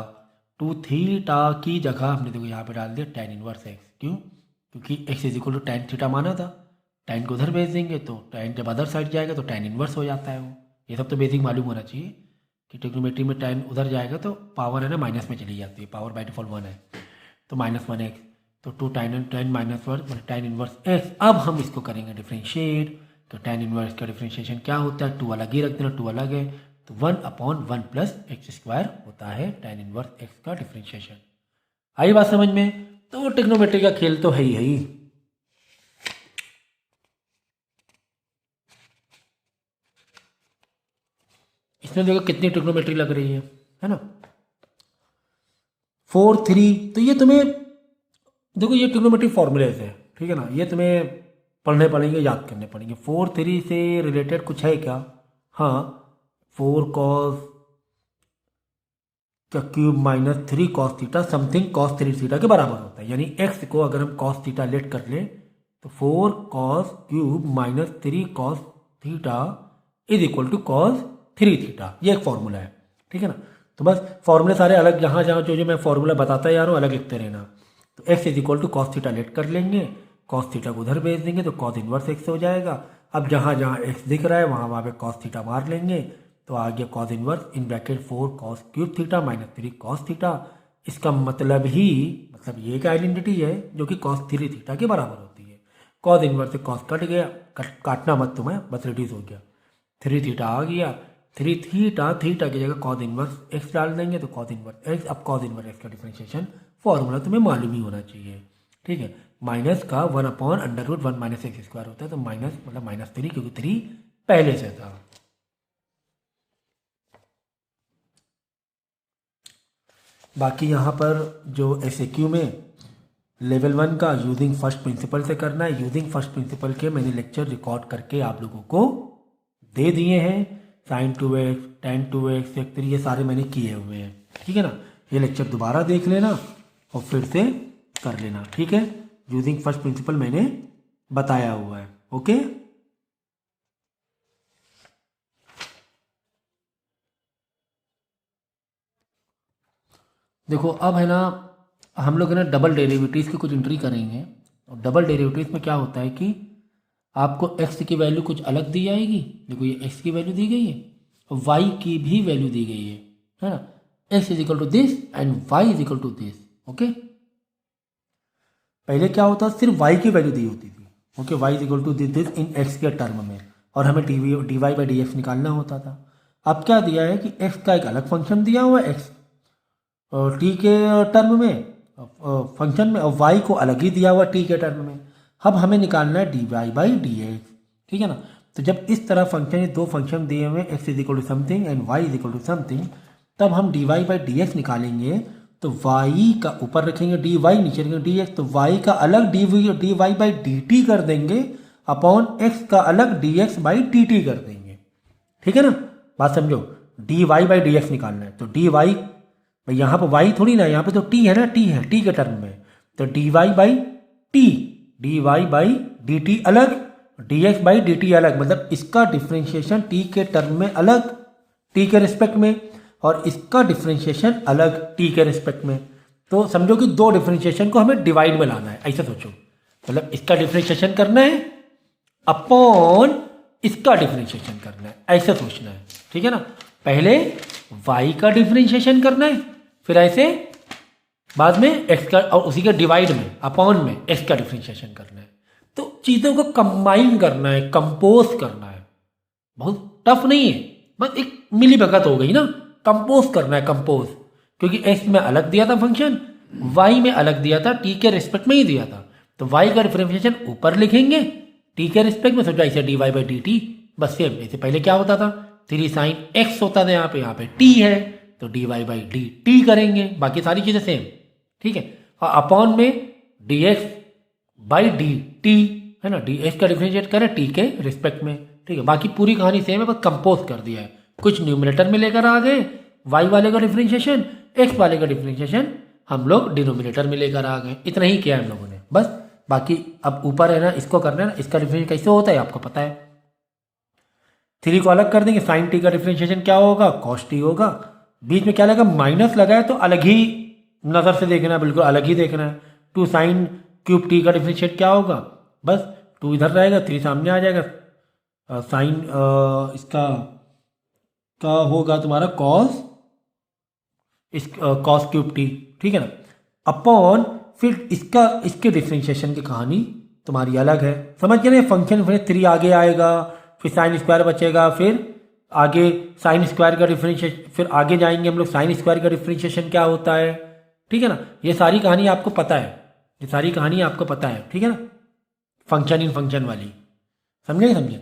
2 थीटा की जगह हमने देखो यहाँ पे डाल दिया tan इनवर्स x, क्यों, क्योंकि x is equal to tan theta माना था, tan को उधर भेज देंगे तो tan जब अदर साइड जाएगा तो tan इनवर्स हो जाता है वो। ये सब तो बेसिक मालूम होना चाहिए कि ट्रिग्नोमेट्री में tan उधर जाएगा तो पावर है ना माइनस में चली जाती है, पावर बाई डिफॉल्ट 1 है, तो -1x, तो 2 tan minus 1 tan inverse x। अब हम इसको करेंगे डिफ्रेंशिएट, तो tan इनवर्स का डिफ्रेंशिएशन क्या होता है, 2 अलग ही रख देना, 2 अलग है, तो 1/1 प्लस एक्स स्क्वायर होता है tan इनवर्स x का डिफ्रेंशिएशन। आई बात समझ में। तो ट्रिग्नोमेट्री का खेल तो है ही। इसमें देखो कितनी ट्रिग्नोमेट्री लग रही है ना, 4 3। तो ये तुम्हें देखो ये ट्रिग्नोमेट्री फॉर्मूलेज है, ठीक है ना, ये तुम्हें पढ़ने पड़ेंगे, याद करने पड़ेंगे। 4 3 से रिलेटेड कुछ है क्या, हाँ, 4 cos का cube minus 3 cos theta something cos 3 theta के बराबर होता है। यानी x को अगर हम cos थीटा लेट कर लें तो 4 cos cube minus 3 cos theta is equal to cos 3 theta, ये एक फॉर्मूला है, ठीक है ना। तो बस फॉर्मूले सारे अलग, जहाँ जहाँ जो मैं फॉर्मूला बताता जा रहा हूँ अलग लिखते रहना। तो x is equal to cos theta let कर लेंगे, cos थीटा को उधर भेज देंगे तो cos इनवर्स x हो जाएगा। अब जहाँ जहाँ x दिख रहा है वहाँ वहाँ पे cos थीटा मार लेंगे, तो आ गया cos inverse in bracket 4 cos cube theta minus 3 cos theta. इसका मतलब ये एक आइडेंटिटी है जो कि कॉस 3 थीटा के बराबर होती है। कॉस इनवर्स से कॉस कट गया, काटना मत तुम्हें, बस रिड्यूस हो गया। 3 थीटा आ गया, 3 थीटा थीटा की जगह कॉस इनवर्स एक्स डाल देंगे तो कॉस इनवर्स एक्स। अब कॉस इनवर्स एक्स का डिफरेंशिएशन फॉर्मूला तुम्हें मालूम ही होना चाहिए, ठीक है। माइनस का 1/√1 माइनस एक्स स्क्वायर होता है, तो माइनस मतलब -3 क्योंकि 3 पहले से था। बाकी यहाँ पर जो SAQ में लेवल 1 का यूजिंग फर्स्ट प्रिंसिपल से करना है। यूजिंग फर्स्ट प्रिंसिपल के मैंने लेक्चर रिकॉर्ड करके आप लोगों को दे दिए हैं। sin 2x tan 2x sec 3 ये सारे मैंने किए हुए हैं, ठीक है ना। ये लेक्चर दोबारा देख लेना और फिर से कर लेना, ठीक है। यूजिंग फर्स्ट प्रिंसिपल मैंने बताया हुआ है, ओके। देखो अब है ना, हम लोग है ना डबल डेरिवेटिव्स की कुछ एंट्री करेंगे। और डबल डेरिवेटिव्स में क्या होता है कि आपको x की वैल्यू कुछ अलग दी जाएगी। देखो ये x की वैल्यू दी गई है और y की भी वैल्यू दी गई है ना। x is equal to this and y is equal to this, okay. पहले क्या होता है, सिर्फ y की वैल्यू दी होती थी, okay. y is equal to this in x के टर्म में, और हमें dy बाई dx निकालना होता था। अब क्या दिया है कि x का एक अलग फंक्शन दिया हुआ है, x और t के टर्म में फंक्शन में, और y को अलग ही दिया हुआ t के टर्म में। अब हमें निकालना है dy बाई dx, ठीक है ना। तो जब इस तरह फंक्शन, ये दो फंक्शन दिए हुए x is equal to something and y is equal to something, तब हम dy बाई dx निकालेंगे। तो y का ऊपर रखेंगे dy, नीचे रखेंगे dx, तो y का अलग dy बाई dt कर देंगे अपॉन x का अलग dx बाई dt कर देंगे, ठीक है ना। बात समझो, dy बाई dx निकालना है तो dy, भाई यहाँ पर y थोड़ी ना, यहाँ पे तो t है ना, t है, t के टर्म में, तो dy by t, dy by dt अलग, dx बाई dt अलग, मतलब इसका डिफ्रेंशिएशन t के टर्म में अलग t के रिस्पेक्ट में, और इसका डिफ्रेंशिएशन अलग t के रिस्पेक्ट में। तो समझो कि दो डिफ्रेंशिएशन को हमें डिवाइड में लाना है, ऐसा सोचो। मतलब इसका डिफ्रेंशिएशन करना है अपॉन इसका डिफ्रेंशिएशन करना है, ऐसा सोचना है, ठीक है ना। पहले y का डिफ्रेंशिएशन करना है, फिर ऐसे बाद में x का, और उसी के डिवाइड में अपॉन में x का डिफ्रेंशिएशन करना है। तो चीज़ों को कंबाइन करना है, कंपोज करना है। बहुत टफ नहीं है, बस एक मिली भगत हो गई ना। कंपोज करना है, कंपोज, क्योंकि x में अलग दिया था फंक्शन, y में अलग दिया था, t के रिस्पेक्ट में ही दिया था। तो y का डिफ्रेंशिएशन ऊपर लिखेंगे t के रिस्पेक्ट में, सोचा ऐसे dy बाई dt, बस सेम। ऐसे पहले क्या होता था, 3 sin x होता था, यहाँ पे t है तो dy बाई dt करेंगे, बाकी सारी चीज़ें सेम, ठीक है। और अपॉन में dx बाई dt है ना, dx का डिफ्रेंशिएट करें t के रिस्पेक्ट में, ठीक है। बाकी पूरी कहानी सेम है, बस कंपोज कर दिया है। कुछ न्यूमरेटर में लेकर आ गए y वाले का डिफ्रेंशिएशन, x वाले का डिफ्रेंशिएशन हम लोग डिनोमिनेटर में लेकर आ गए। इतना ही किया हम लोगों ने बस। बाकी अब ऊपर है ना, इसको करना है ना, इसका डिफ्रेंशिएशन कैसे होता है आपको पता है। 3 को अलग कर देंगे, साइन टी का डिफ्रेंशिएशन क्या होगा, कॉस टी होगा। बीच में क्या लगा, माइनस लगा है तो अलग ही नज़र से देखना है, बिल्कुल अलग ही देखना है। 2 साइन क्यूब टी का डिफ्रेंशिएट क्या होगा, बस 2 इधर रहेगा, 3 सामने आ जाएगा। साइन इसका का होगा तुम्हारा कॉस, इस कॉस क्यूब टी, ठीक है ना। अपॉन फिर इसका, इसके डिफ्रेंशिएशन की कहानी तुम्हारी अलग है, समझ गए ना। फंक्शन फिर 3 आगे आएगा, फिर साइन स्क्वायर बचेगा, फिर आगे साइन स्क्वायर का डिफ्रेंशिएशन, फिर आगे जाएंगे हम लोग साइन स्क्वायर का डिफ्रेंशिएशन क्या होता है, ठीक है ना। ये सारी कहानी आपको पता है, ये सारी कहानी आपको पता है, ठीक है ना। फंक्शन इन फंक्शन वाली, समझे।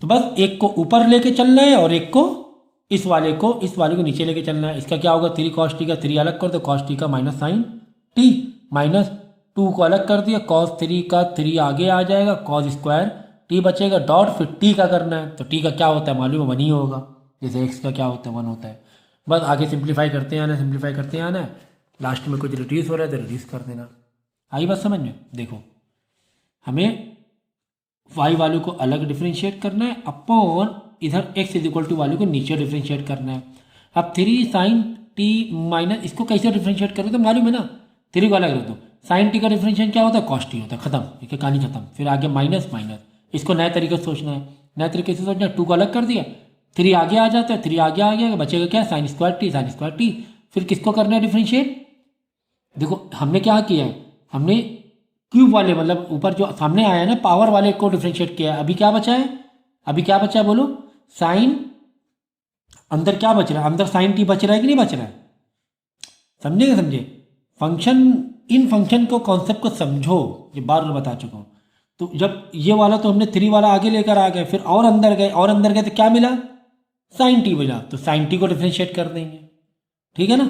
तो बस एक को ऊपर लेके चलना है और एक को इस वाले को नीचे लेके चलना है। इसका क्या होगा, 3 कॉस टी का 3 अलग कर दो, कॉस टी का माइनस साइन टी, माइनस 2 को अलग कर दिया, कॉस 3 का 3 आगे आ जाएगा, कॉस स्क्वायर टी बचेगा, डॉट, फिर टी का करना है। तो टी का क्या होता है मालूम है, 1 ही होगा, जैसे एक्स का क्या होता है 1 होता है। बस आगे सिंप्लीफाई करते आना, सिंप्लीफाई करते आना है, लास्ट में कुछ रिड्यूस हो रहा है तो रिड्यूस कर देना। आई बात समझ में। देखो हमें y वाले को अलग डिफ्रेंशिएट करना है, अपॉन इधर x इज इक्वल टू वाले को नीचे डिफ्रेंशिएट करना है। अब 3 साइन टी माइनस, इसको कैसे डिफ्रेंशिएट करोगे तो मालूम है ना, 3 को अलग रख दो। साइन टी का डिफ्रेंशिएशन क्या होता है, कॉस टी होता है, खत्म, एक कहानी खत्म। फिर आगे माइनस माइनस, इसको नए तरीके से सोचना है, नए तरीके से सोचना है। 2 को अलग कर दिया, 3 आगे आ जाता है, 3 आगे आ गया, बचेगा क्या, sine square T, sine square T. फिर किसको करना है डिफ्रेंशिएट, देखो हमने क्या किया है, हमने क्यूब वाले मतलब ऊपर जो सामने आया है ना पावर वाले को डिफ्रेंशिएट किया है। अभी क्या बचा है, अभी क्या बचा है बोलो, साइन, अंदर क्या बच रहा है, अंदर साइन टी बच रहा है कि नहीं बच रहा है, समझेगा, समझे। फंक्शन, इन फंक्शन को कॉन्सेप्ट को समझो, ये बार बार बता चुका हूँ। तो जब ये वाला तो हमने 3 वाला आगे लेकर आ गए, फिर और अंदर गए, और अंदर गए तो क्या मिला, साइन टी मिला, तो साइन टी को डिफ्रेंशिएट कर देंगे, ठीक है ना।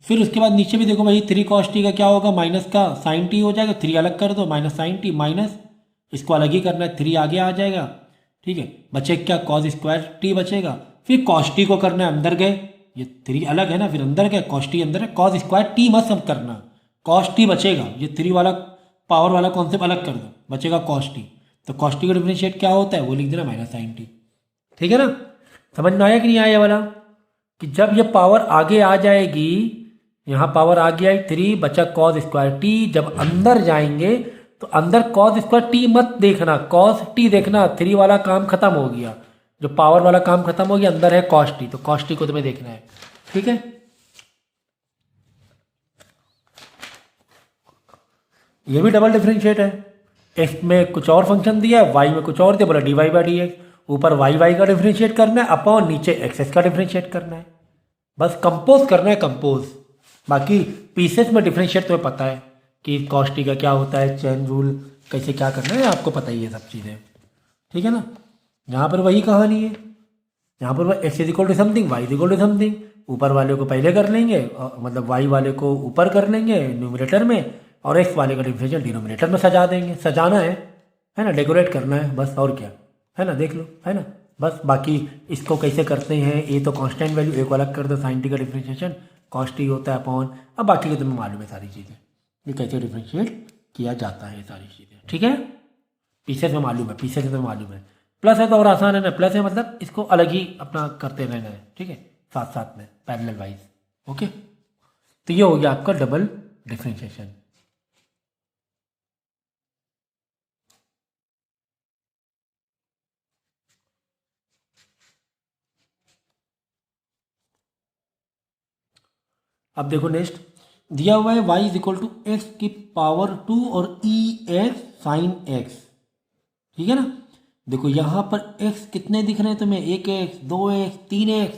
फिर उसके बाद नीचे भी देखो भाई 3 cos टी का क्या होगा, माइनस का साइन टी हो जाएगा, 3 अलग कर दो, माइनस साइन टी, माइनस इसको अलग ही करना है, 3 आगे आ जाएगा, ठीक है। बचे क्या, कॉस स्क्वायर टी बचेगा। फिर कॉस टी को करना है, अंदर गए, ये 3 अलग है ना, फिर अंदर गए, कॉस टी अंदर है, कॉस स्क्वायर टी मत सब करना, कॉस टी बचेगा, ये 3 वाला पावर वाला कॉन्सेप्ट अलग कर दो, बचेगा कॉस टी। तो कॉस टी का डिफरेंशिएट क्या होता है वो लिख देना, माइनस साइन टी, ठीक है ना। समझ में आया कि नहीं आया ये वाला, कि जब ये पावर आगे आ जाएगी, यहाँ पावर आगे आई 3, बचा कॉस स्क्वायर टी, जब अंदर जाएंगे तो अंदर कॉस स्क्वायर टी मत देखना, कॉस टी देखना, 3 वाला काम खत्म हो गया, जो पावर वाला काम खत्म हो गया, अंदर है कॉस टी, तो कॉस टी को तुम्हें देखना है, ठीक है। ये भी डबल डिफरेंशिएट है, एक्स में कुछ और फंक्शन दिया है, वाई में कुछ और दिया, बोला d y by d x, ऊपर वाई वाई का डिफरेंशिएट करना है, अपॉन नीचे एक्स एक्स का डिफरेंशिएट करना है, बस कंपोज करना है, कंपोज। बाकी पीसेस में डिफरेंशिएट तुम्हें पता है कि कॉस टी का क्या होता है, चेन रूल कैसे क्या करना है, आपको पता ही है सब चीज़ें, ठीक है ना। यहाँ पर वही कहानी है, यहाँ पर वह x is equal to something, y is equal to something, ऊपर वाले को पहले कर लेंगे, मतलब वाई वाले को ऊपर कर लेंगे न्यूमरेटर में, और एक्स वाले का डिफरेंशियल डिनोमिनेटर में सजा देंगे, सजाना है ना, डेकोरेट करना है बस, और क्या है ना, देख लो, है ना बस। बाकी इसको कैसे करते हैं, ये तो कांस्टेंट वैल्यू एक अलग कर दो, साइन टी का डिफरेंशिएशन कॉस टी होता है अपॉन, अब बाकी के तुम्हें मालूम है सारी चीज़ें, ये कैसे डिफरेंशिएट किया जाता है सारी चीज़ें, ठीक है। पीसेस में मालूम है, पीसेस में मालूम है, प्लस है तो और आसान है ना, प्लस है मतलब इसको अलग ही अपना करते रहना है, ठीक है, साथ साथ में पैरेलल वाइज, ओके। तो ये हो गया आपका डबल डिफरेंशिएशन। अब देखो नेक्स्ट दिया हुआ है y is equal to x की पावर 2 और ई एक्स साइन एक्स, ठीक है ना। देखो यहाँ पर x कितने दिख रहे हैं तुम्हें, 1x 2x 3x,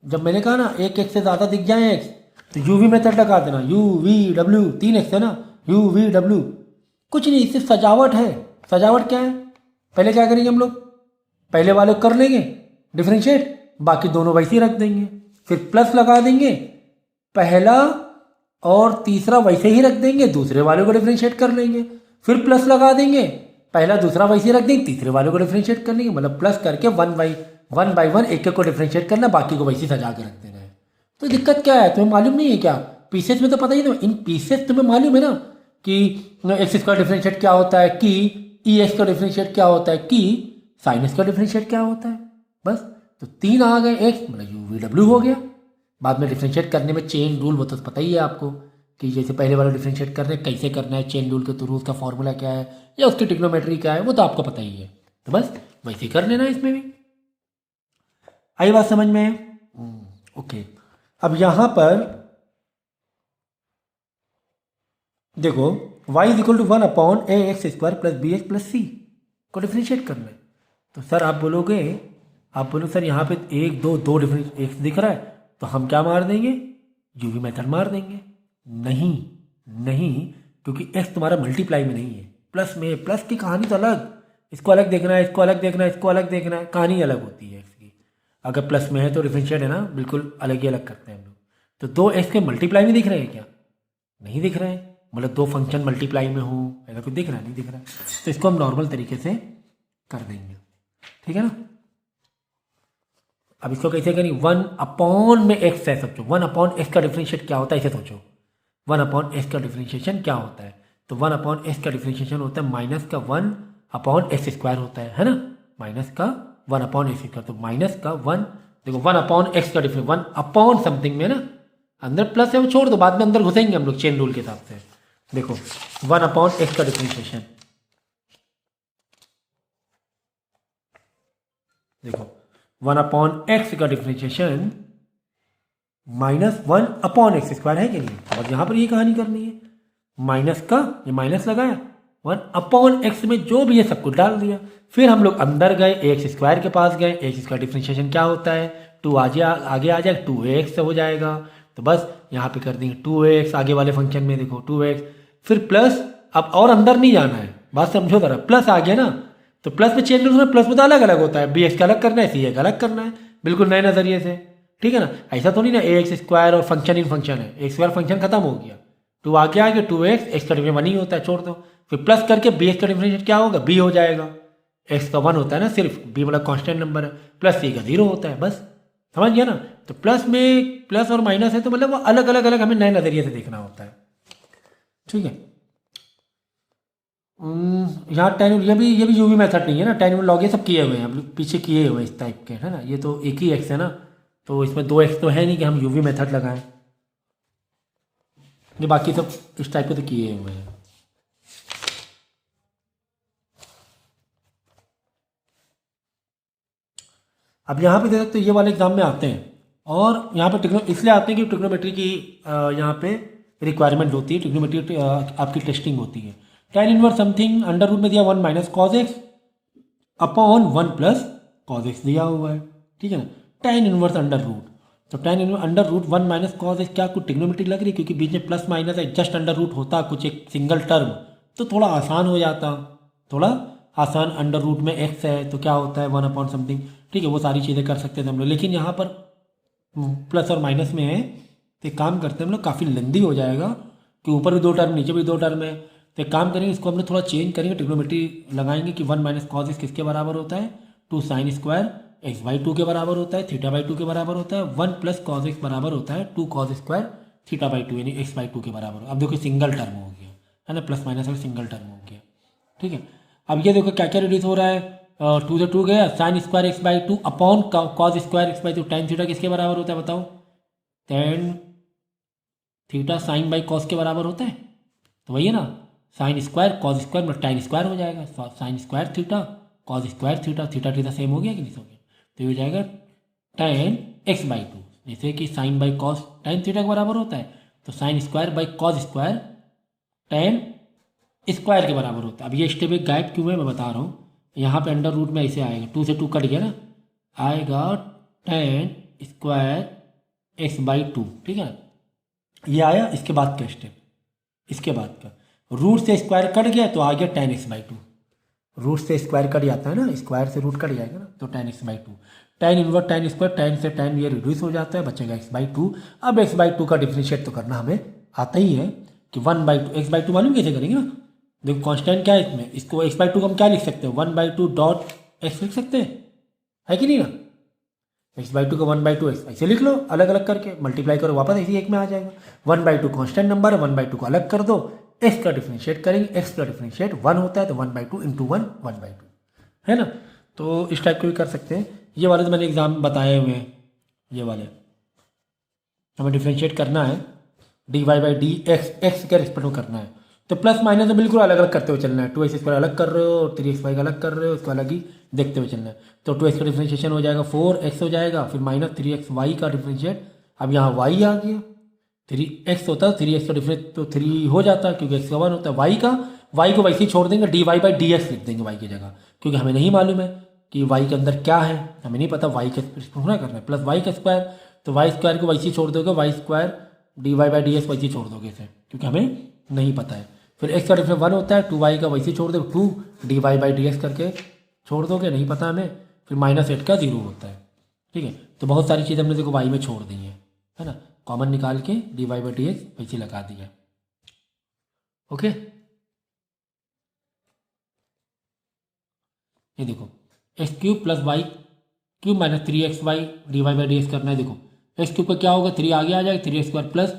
जब मैंने कहा ना 1x से ज़्यादा दिख जाए x तो uv मेथड लगा देना, uv w, 3x है ना, uv w, कुछ नहीं, सिर्फ सजावट है। सजावट क्या है, पहले क्या करेंगे हम लोग, पहले वाले कर लेंगे डिफरेंशिएट, बाकी दोनों वैसे ही रख देंगे, फिर प्लस लगा देंगे, पहला और तीसरा वैसे ही रख देंगे, दूसरे वाले को डिफरेंशिएट कर लेंगे, फिर प्लस लगा देंगे, पहला दूसरा वैसे ही रख देंगे, तीसरे वाले को डिफरेंशिएट कर लेंगे, मतलब प्लस करके वन बाई वन एक एक को डिफरेंशिएट करना, बाकी को वैसे ही सजा के रख देना है। तो दिक्कत क्या है, तुम्हें मालूम नहीं है क्या, पीसेस में तो पता ही नहीं, इन पीसेस तुम्हें मालूम है ना कि एक्स का डिफरेंशिएट क्या होता है, कि ई एक्स का डिफरेंशिएट क्या होता है, कि साइन एक्स का डिफरेंशिएट क्या होता है, बस। तो 3 आ गए, एक्स मतलब यू वी डब्ल्यू हो गया। बाद में डिफरेंशिएट करने में चेन रूल वो तो पता ही है आपको, कि जैसे पहले वाला डिफरेंशिएट करना है कैसे करना है, चेन रूल के थ्रू उसका फॉर्मूला क्या है या उसकी ट्रिग्नोमेट्री क्या है, वो तो आपको पता ही है, तो बस वैसे ही कर लेना इसमें भी। आई बात समझ में, ओके। अब यहाँ पर देखो y is equal to 1 upon a x square plus b x plus c को डिफरेंशिएट करना है। तो सर आप बोलोगे, आप बोलो सर यहाँ पे 1 2 2 डिफरेंस एक्स दिख रहा है, तो हम क्या मार देंगे, यूवी मेथड मार देंगे। नहीं नहीं, क्योंकि x तुम्हारा मल्टीप्लाई में नहीं है, प्लस में, प्लस की कहानी तो अलग, इसको अलग देखना है, इसको अलग देखना है, इसको अलग देखना है, कहानी अलग होती है x की। अगर प्लस में है तो डिफरेंशिएट है ना, बिल्कुल अलग ही अलग करते हैं हम लोग। तो 2x के मल्टीप्लाई में दिख रहे हैं क्या, नहीं दिख रहे हैं, मतलब 2 फंक्शन मल्टीप्लाई में हो ऐसा कुछ दिख रहा है, नहीं दिख रहा है, तो इसको हम नॉर्मल तरीके से कर देंगे, ठीक है ना। अब इसको कैसे करेंगे, 1 अपॉन में x है, समझो 1 अपॉन x का डिफरेंशिएट क्या होता है, इसे सोचो 1 अपॉन x का डिफरेंशिएशन क्या होता है। तो 1 अपॉन x का डिफरेंशिएशन होता है माइनस का 1 अपॉन एक्स स्क्वायर होता है ना, माइनस का 1 अपॉन एक्स स्क्वायर, तो माइनस का 1, देखो 1 अपॉन x का डिफरेंस 1 अपॉन समथिंग में ना, अंदर प्लस है वो छोड़ दो, बाद में अंदर घुसेंगे हम लोग चेन रूल के हिसाब से। देखो 1 अपॉन x का डिफरेंशिएशन, देखो 1/x का डिफ्रेंशिएशन -1/x² है कि नहीं, और यहाँ पर ये कहानी करनी है, माइनस का ये माइनस लगाया, 1/x में जो भी है सब कुछ डाल दिया। फिर हम लोग अंदर गए, x² के पास गए, x का डिफ्रेंशिएशन क्या होता है, 2 आगे आ जाएगा, 2x से हो जाएगा। तो बस यहाँ पे कर देंगे 2x आगे वाले फंक्शन में, देखो 2x, फिर प्लस, अब और अंदर नहीं जाना है, बात समझो जरा, प्लस आ गया ना, तो प्लस में चेंज रूल में प्लस में तो अलग अलग होता है, bx का अलग करना है, सी का अलग करना है, बिल्कुल नए नजरिए से, ठीक है ना। ऐसा तो नहीं ना ax² और फंक्शन इन फंक्शन है, x² फंक्शन खत्म हो गया, 2 आगे आ गया, 2x, x का डिफरेंशियल 1 ही होता है, छोड़ दो, फिर प्लस करके bx का डिफरेंशियल क्या होगा, b हो जाएगा, x का 1 होता है ना सिर्फ, b मतलब कांस्टेंट नंबर है, प्लस c का 0 होता है, बस समझ गया ना। तो प्लस में प्लस और माइनस है तो मतलब वो अलग अलग अलग हमें नए नजरिए से देखना होता है, ठीक है। यहाँ टेन ये भी यूवी मेथड नहीं है ना, टेन लॉग ये सब किए हुए हैं, हम लोग पीछे किए हुए हैं इस टाइप के, है ना, ये तो एक ही x है ना, तो इसमें 2x तो है नहीं कि हम यूवी मेथड लगाएं, ये बाकी सब इस टाइप के तो किए हुए हैं। अब यहाँ पे देख सकते हो ये वाले एग्जाम में आते हैं, और यहाँ पे इसलिए आते हैं कि ट्रिग्नोमेट्री की यहाँ पे रिक्वायरमेंट होती है, ट्रिग्नोमेट्री आपकी टेस्टिंग होती है। tan inverse something under root में दिया 1 - cos x upon 1 + cos x दिया हुआ है, ठीक है ना। tan इनवर्स अंडर रूट, तो tan inverse under root 1 - cos x क्या कुछ ट्रिग्नोमेट्री लग रही है, क्योंकि बीच में प्लस माइनस है, जस्ट अंडर रूट होता कुछ एक सिंगल टर्म तो थोड़ा आसान हो जाता, थोड़ा आसान, अंडर रूट में x है तो क्या होता है 1 समथिंग, ठीक है, वो सारी चीज़ें कर सकते थे हम लोग, लेकिन यहाँ पर प्लस और माइनस में है तो एक काम करते हैं हम लोग, काफ़ी लेंदी हो जाएगा कि ऊपर भी 2 टर्म नीचे भी 2 टर्म है, तो एक काम करेंगे, इसको हम लोग थोड़ा चेंज करेंगे, ट्रिग्नोमेट्री लगाएंगे कि 1 - cos x किसके बराबर होता है, 2 sin² x/2 के बराबर होता है, θ/2 के बराबर होता है, 1 + cos x बराबर होता है 2 cos² θ/2 यानी x/2 के बराबर। अब देखो सिंगल टर्म हो गया है ना, प्लस माइनस में सिंगल टर्म हो गया, ठीक है। अब ये देखो क्या क्या रिड्यूस हो रहा है, 2 से 2 गया, sin² x/2 upon cos² x/2, tan theta किसके बराबर होता है बताओ, tan थीटा sin/cos के बराबर होता है, तो वही है ना, sin² cos² मतलब tan² हो जाएगा, sin² theta cos² theta, theta same हो गया कि नहीं हो गया, तो ये हो जाएगा tan x/2, जैसे कि sin/cos tan थीटा के बराबर होता है, तो sin²/cos² tan स्क्वायर के बराबर होता है। अब ये स्टेप एक गायब क्यों है मैं बता रहा हूँ, यहाँ पे अंडर रूट में ऐसे आएगा, 2 से 2 कट गया ना, आएगा tan² x/2, ठीक है ना, ये आया। इसके बाद का स्टेप, इसके बाद का रूट से स्क्वायर कट गया तो आ गया tan x/2, रूट से स्क्वायर कट जाता है ना, स्क्वायर से रूट कट जाएगा ना, तो tan x/2, tan inverse tan square, tan से tan ये रिड्यूस हो जाता है, बचेगा x/2। अब x/2 का डिफरेंशिएट तो करना हमें आता ही है कि 1/2 x/2 मालूम कैसे करेंगे ना, देखो कांस्टेंट क्या है इसमें, इसको x/2 को हम क्या लिख सकते हैं, 1/2 डॉट x लिख सकते हैं, है कि नहीं ना, x/2 को 1/2 x ऐसे लिख लो, अलग अलग करके मल्टीप्लाई करो, वापस इसी एक में आ जाएगा। 1/2 कांस्टेंट नंबर है, 1/2 को अलग कर दो, x का डिफरेंशिएट करेंगे, x का डिफरेंशिएट 1 होता है, तो 1/2 × 1 1/2 है ना। तो इस टाइप को भी कर सकते हैं, ये वाले तो मैंने एग्जाम बताए हुए हैं, ये वाले हमें डिफरेंशिएट करना है dy/dx, x के रिस्पेक्ट में करना है, तो प्लस माइनस में बिल्कुल अलग अलग करते हुए चलना है, 2x² अलग कर रहे हो और 3xy का अलग कर रहे हो, इसको अलग ही देखते हुए चलना है। तो 2x का डिफरेंशिएशन हो जाएगा 4x हो जाएगा, फिर -3xy का डिफरेंशिएट, अब यहाँ y आ गया, 3x होता है, 3x का डिफरेंस तो 3 हो जाता है क्योंकि x का 1 होता है, y को वैसे ही छोड़ देंगे, dy/dx लिख देंगे y की जगह, क्योंकि हमें नहीं मालूम है कि y के अंदर क्या है, हमें नहीं पता, y का होना करना है, प्लस y का स्क्वायर, तो y² को वैसे ही छोड़ दोगे, y² dy/dx वैसे ही छोड़ दोगे इसे, क्योंकि हमें नहीं पता है। फिर x का डिफरेंस 1 होता है, 2y का वैसे ही छोड़ दो, 2 dy/dx करके छोड़ दोगे, नहीं पता हमें, फिर -8 का 0 होता है, ठीक है। तो बहुत सारी चीज़ हमने देखो y में छोड़ दी है ना, कॉमन निकाल के dy/dx वैसे लगा दिया, ओके। ये देखो x³ + y³ - 3xy dy/dx करना है, देखो x³ का क्या होगा, 3 आगे आ जाएगा, 3x² प्लस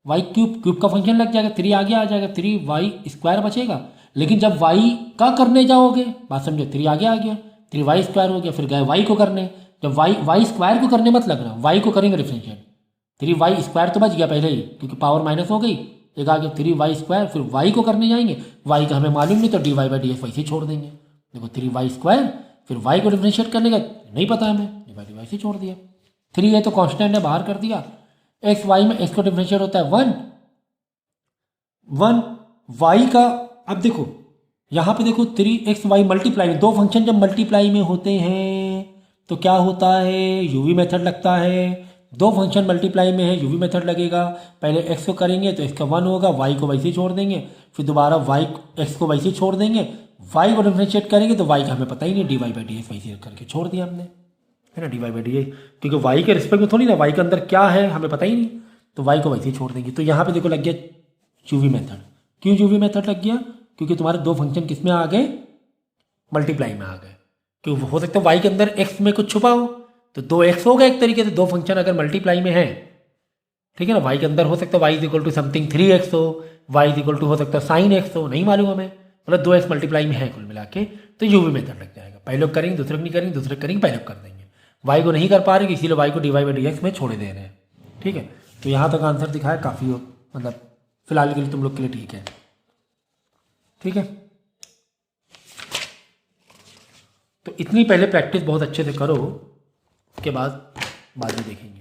y³ क्यूब का फंक्शन लग जाएगा, 3 आगे आ जाएगा, 3y² बचेगा, लेकिन जब y का करने जाओगे, बात समझो, 3 आगे आ गया, 3y² हो गया, फिर गए y को करने, जब y² को करने मत लगना, y को करेंगे डिफरेंशिएट, 3y² तो बच गया पहले ही क्योंकि पावर माइनस हो गई, एक आ गया 3y², फिर y को करने जाएंगे, y का हमें मालूम नहीं तो dy/dx वैसे ही छोड़ देंगे, देखो 3y² फिर y को डिफरेंशिएट करने का नहीं पता हमें, डिवाइड बाई से छोड़ दिया। 3 है तो कांस्टेंट है, बाहर कर दिया। एक्स वाई में x को डिफरेंशिएट होता है 1 y का। अब देखो यहाँ पे देखो 3xy मल्टीप्लाई में, दो फंक्शन जब मल्टीप्लाई में होते हैं तो क्या होता है, यूवी मेथड लगता है। दो फंक्शन मल्टीप्लाई में है, यूवी मेथड लगेगा। पहले x को करेंगे तो x का 1 होगा, y को वैसे ही छोड़ देंगे, फिर दोबारा x को वैसे ही छोड़ देंगे। y को डिफरेंशिएट करेंगे तो y का हमें पता ही नहीं, d y by d x वैसे करके छोड़ दिया हमने, है ना, d y by d x, क्योंकि y के रिस्पेक्ट में थोड़ी ना, y के अंदर क्या है हमें पता ही नहीं, तो y को वैसे ही छोड़ देंगे। तो यहाँ पे देखो लग गया यूवी मेथड। क्यों यूवी मेथड लग गया, क्योंकि तुम्हारे दो फंक्शन किस में आ गए, मल्टीप्लाई में आ गए। क्यों हो सकता है y के अंदर x में कुछ छुपा हो, तो 2x हो गया एक तरीके से, दो फंक्शन अगर मल्टीप्लाई में है, ठीक है ना। y के अंदर हो सकता है y is equal to something 3x हो, y इज इक्वल टू हो सकता है साइन x हो, नहीं मालूम हमें, मतलब 2x मल्टीप्लाई में है कुल मिला के, तो यूवी मेथड लग जाएगा। पहले लोग करेंगे, दूसरे को नहीं करेंगे, दूसरे करेंगे, पहले कर देंगे। y को नहीं कर पा रहे इसीलिए y को d y by d x में छोड़े दे रहे हैं, ठीक है। तो यहाँ तक आंसर दिखाया, काफ़ी मतलब फिलहाल के लिए तुम लोग के लिए ठीक है, ठीक है। तो इतनी पहले प्रैक्टिस बहुत अच्छे से करो, उसके बाद में देखेंगे।